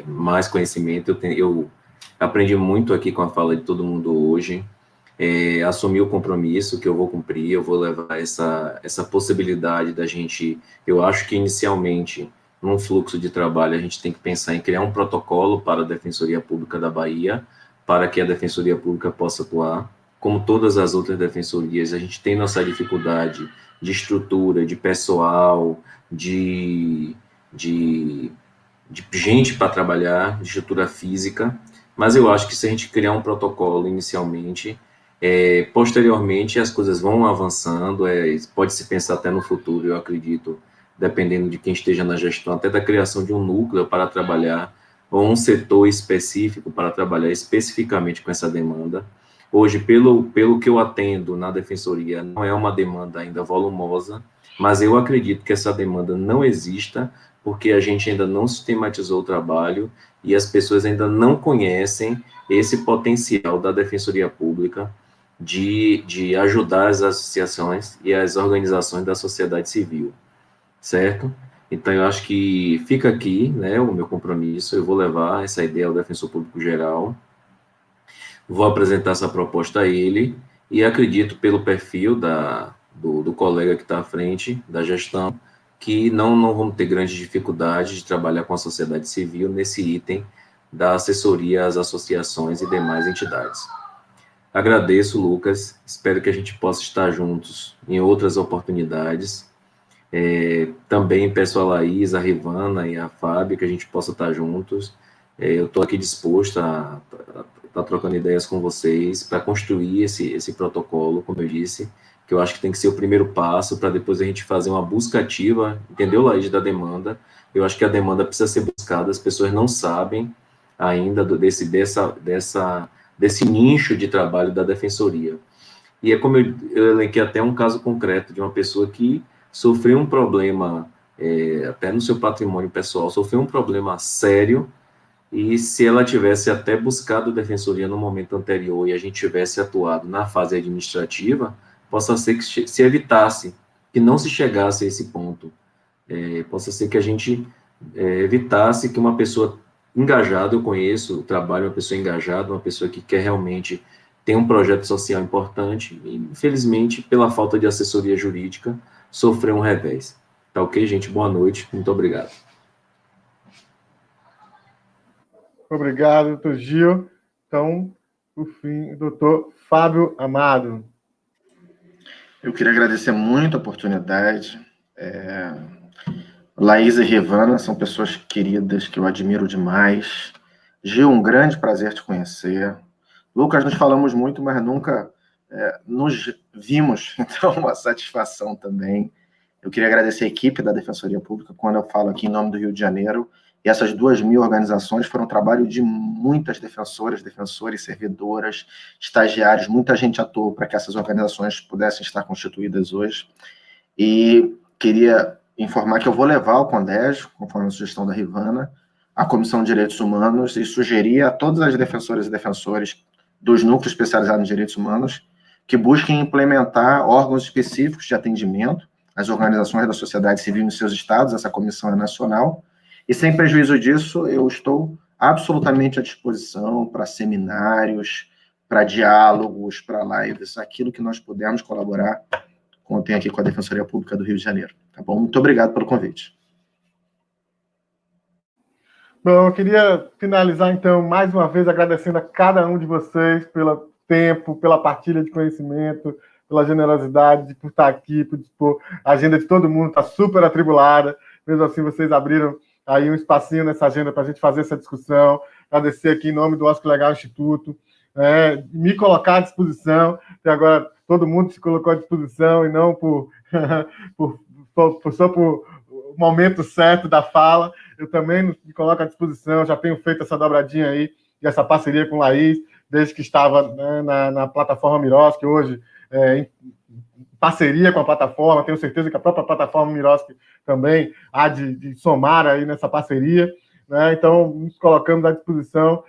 mais conhecimento. Eu aprendi muito aqui com a fala de todo mundo hoje. assumir o compromisso que eu vou cumprir, eu vou levar essa possibilidade da gente, eu acho que inicialmente, num fluxo de trabalho, a gente tem que pensar em criar um protocolo para a Defensoria Pública da Bahia, para que a Defensoria Pública possa atuar. Como todas as outras defensorias, a gente tem nossa dificuldade de estrutura, de pessoal, de gente para trabalhar, de estrutura física, mas eu acho que se a gente criar um protocolo inicialmente, posteriormente as coisas vão avançando, pode-se pensar até no futuro, eu acredito, dependendo de quem esteja na gestão, até da criação de um núcleo para trabalhar, ou um setor específico para trabalhar especificamente com essa demanda. Hoje, pelo que eu atendo na defensoria, não é uma demanda ainda volumosa, mas eu acredito que essa demanda não exista, porque a gente ainda não sistematizou o trabalho e as pessoas ainda não conhecem esse potencial da Defensoria Pública de ajudar as associações e as organizações da sociedade civil, certo? Então, eu acho que fica aqui, né, o meu compromisso, eu vou levar essa ideia ao Defensor Público Geral, vou apresentar essa proposta a ele, e acredito, pelo perfil do colega que está à frente da gestão, que não vamos ter grandes dificuldades de trabalhar com a sociedade civil nesse item da assessoria às associações e demais entidades. Agradeço, Lucas, espero que a gente possa estar juntos em outras oportunidades. Também peço a Laís, a Rivana e a Fábio que a gente possa estar juntos. Eu estou aqui disposto a estar trocando ideias com vocês para construir esse protocolo, como eu disse, que eu acho que tem que ser o primeiro passo para depois a gente fazer uma busca ativa, entendeu, Laís, da demanda. Eu acho que a demanda precisa ser buscada, as pessoas não sabem ainda desse nicho de trabalho da defensoria. E é como eu elenquei até um caso concreto de uma pessoa que sofreu um problema, até no seu patrimônio pessoal, sofreu um problema sério, e se ela tivesse até buscado a defensoria no momento anterior e a gente tivesse atuado na fase administrativa, possa ser que se evitasse, que não se chegasse a esse ponto. Possa ser que a gente evitasse que uma pessoa engajada, eu conheço o trabalho, uma pessoa engajada, uma pessoa que quer realmente ter um projeto social importante, e infelizmente, pela falta de assessoria jurídica, sofreu um revés. Tá ok, gente? Boa noite, muito obrigado. Obrigado, doutor Gil. Então, por fim, doutor Fábio Amado. Eu queria agradecer muito a oportunidade. Laís e Rivana são pessoas queridas que eu admiro demais. Gil, um grande prazer te conhecer. Lucas, nos falamos muito, mas nunca nos vimos, então uma satisfação também. Eu queria agradecer a equipe da Defensoria Pública, quando eu falo aqui em nome do Rio de Janeiro, e essas 2.000 organizações foram trabalho de muitas defensoras, defensores, servidoras, estagiários, muita gente atuou para que essas organizações pudessem estar constituídas hoje. E queria informar que eu vou levar ao Condégio, conforme a sugestão da Rivana, a Comissão de Direitos Humanos, e sugerir a todas as defensoras e defensores dos núcleos especializados em direitos humanos que busquem implementar órgãos específicos de atendimento às organizações da sociedade civil nos seus estados. Essa comissão é nacional, e sem prejuízo disso, eu estou absolutamente à disposição para seminários, para diálogos, para lives, aquilo que nós pudermos colaborar. Contem aqui com a Defensoria Pública do Rio de Janeiro, tá bom? Muito obrigado pelo convite. Bom, eu queria finalizar, então, mais uma vez agradecendo a cada um de vocês pelo tempo, pela partilha de conhecimento, pela generosidade, por estar aqui, por dispor. A agenda de todo mundo está super atribulada, mesmo assim vocês abriram aí um espacinho nessa agenda para a gente fazer essa discussão. Agradecer aqui em nome do OSC Legal Instituto, me colocar à disposição, até agora todo mundo se colocou à disposição e não só por o momento certo da fala. Eu também me coloco à disposição, já tenho feito essa dobradinha aí, e essa parceria com Laís, desde que estava na plataforma Miroski, hoje em parceria com a plataforma. Tenho certeza que a própria plataforma Miroski também há de somar aí nessa parceria, né? Então, nos colocamos à disposição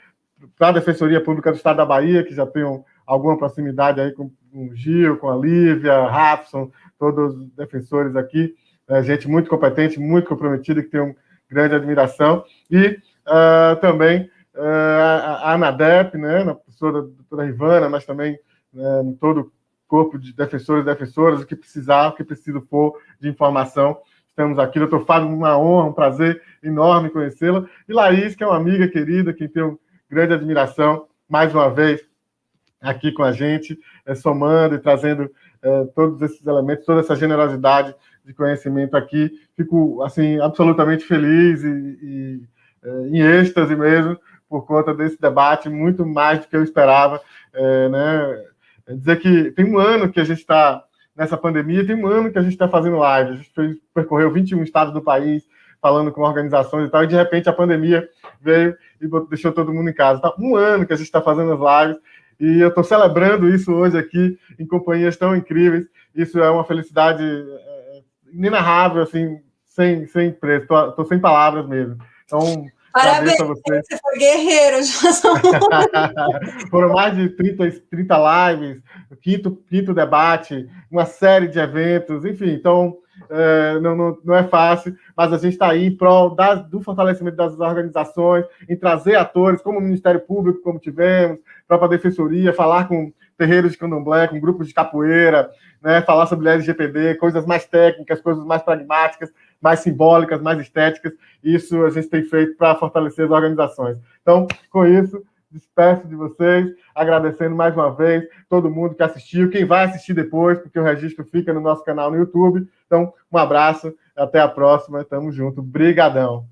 para a Defensoria Pública do Estado da Bahia, que já tem alguma proximidade aí com o Gil, com a Lívia, Rapson, todos os defensores aqui, gente muito competente, muito comprometida, que tem uma grande admiração, e também a ANADEP, né, na pessoa da doutora Rivana, mas também né, em todo o corpo de defensores e defensoras, o que precisar, o que preciso for de informação. Estamos aqui. Doutor Fábio, uma honra, um prazer enorme conhecê-la. E Laís, que é uma amiga querida, que tenho grande admiração, mais uma vez, aqui com a gente, somando e trazendo todos esses elementos, toda essa generosidade de conhecimento aqui. Fico, assim, absolutamente feliz e em êxtase mesmo, por conta desse debate, muito mais do que eu esperava, né? Dizer que tem um ano que a gente está nessa pandemia, tem um ano que a gente está fazendo live, a gente percorreu 21 estados do país, falando com organizações e tal, e de repente a pandemia veio e deixou todo mundo em casa. Tá um ano que a gente está fazendo as lives, e eu estou celebrando isso hoje aqui, em companhias tão incríveis. Isso é uma felicidade inenarrável, assim, sem preço. Estou sem palavras mesmo. Então, parabéns, você foi guerreiro. Foram mais de 30 lives, quinto debate, uma série de eventos, enfim. Então, não é fácil, mas a gente está aí em prol do fortalecimento das organizações, em trazer atores, como o Ministério Público, como tivemos, própria Defensoria, falar com terreiros de candomblé, com grupos de capoeira, né, falar sobre LGPD, coisas mais técnicas, coisas mais pragmáticas, mais simbólicas, mais estéticas. Isso a gente tem feito para fortalecer as organizações. Então, com isso, despeço de vocês, agradecendo mais uma vez todo mundo que assistiu, quem vai assistir depois, porque o registro fica no nosso canal no YouTube. Então, um abraço, até a próxima, tamo junto, brigadão.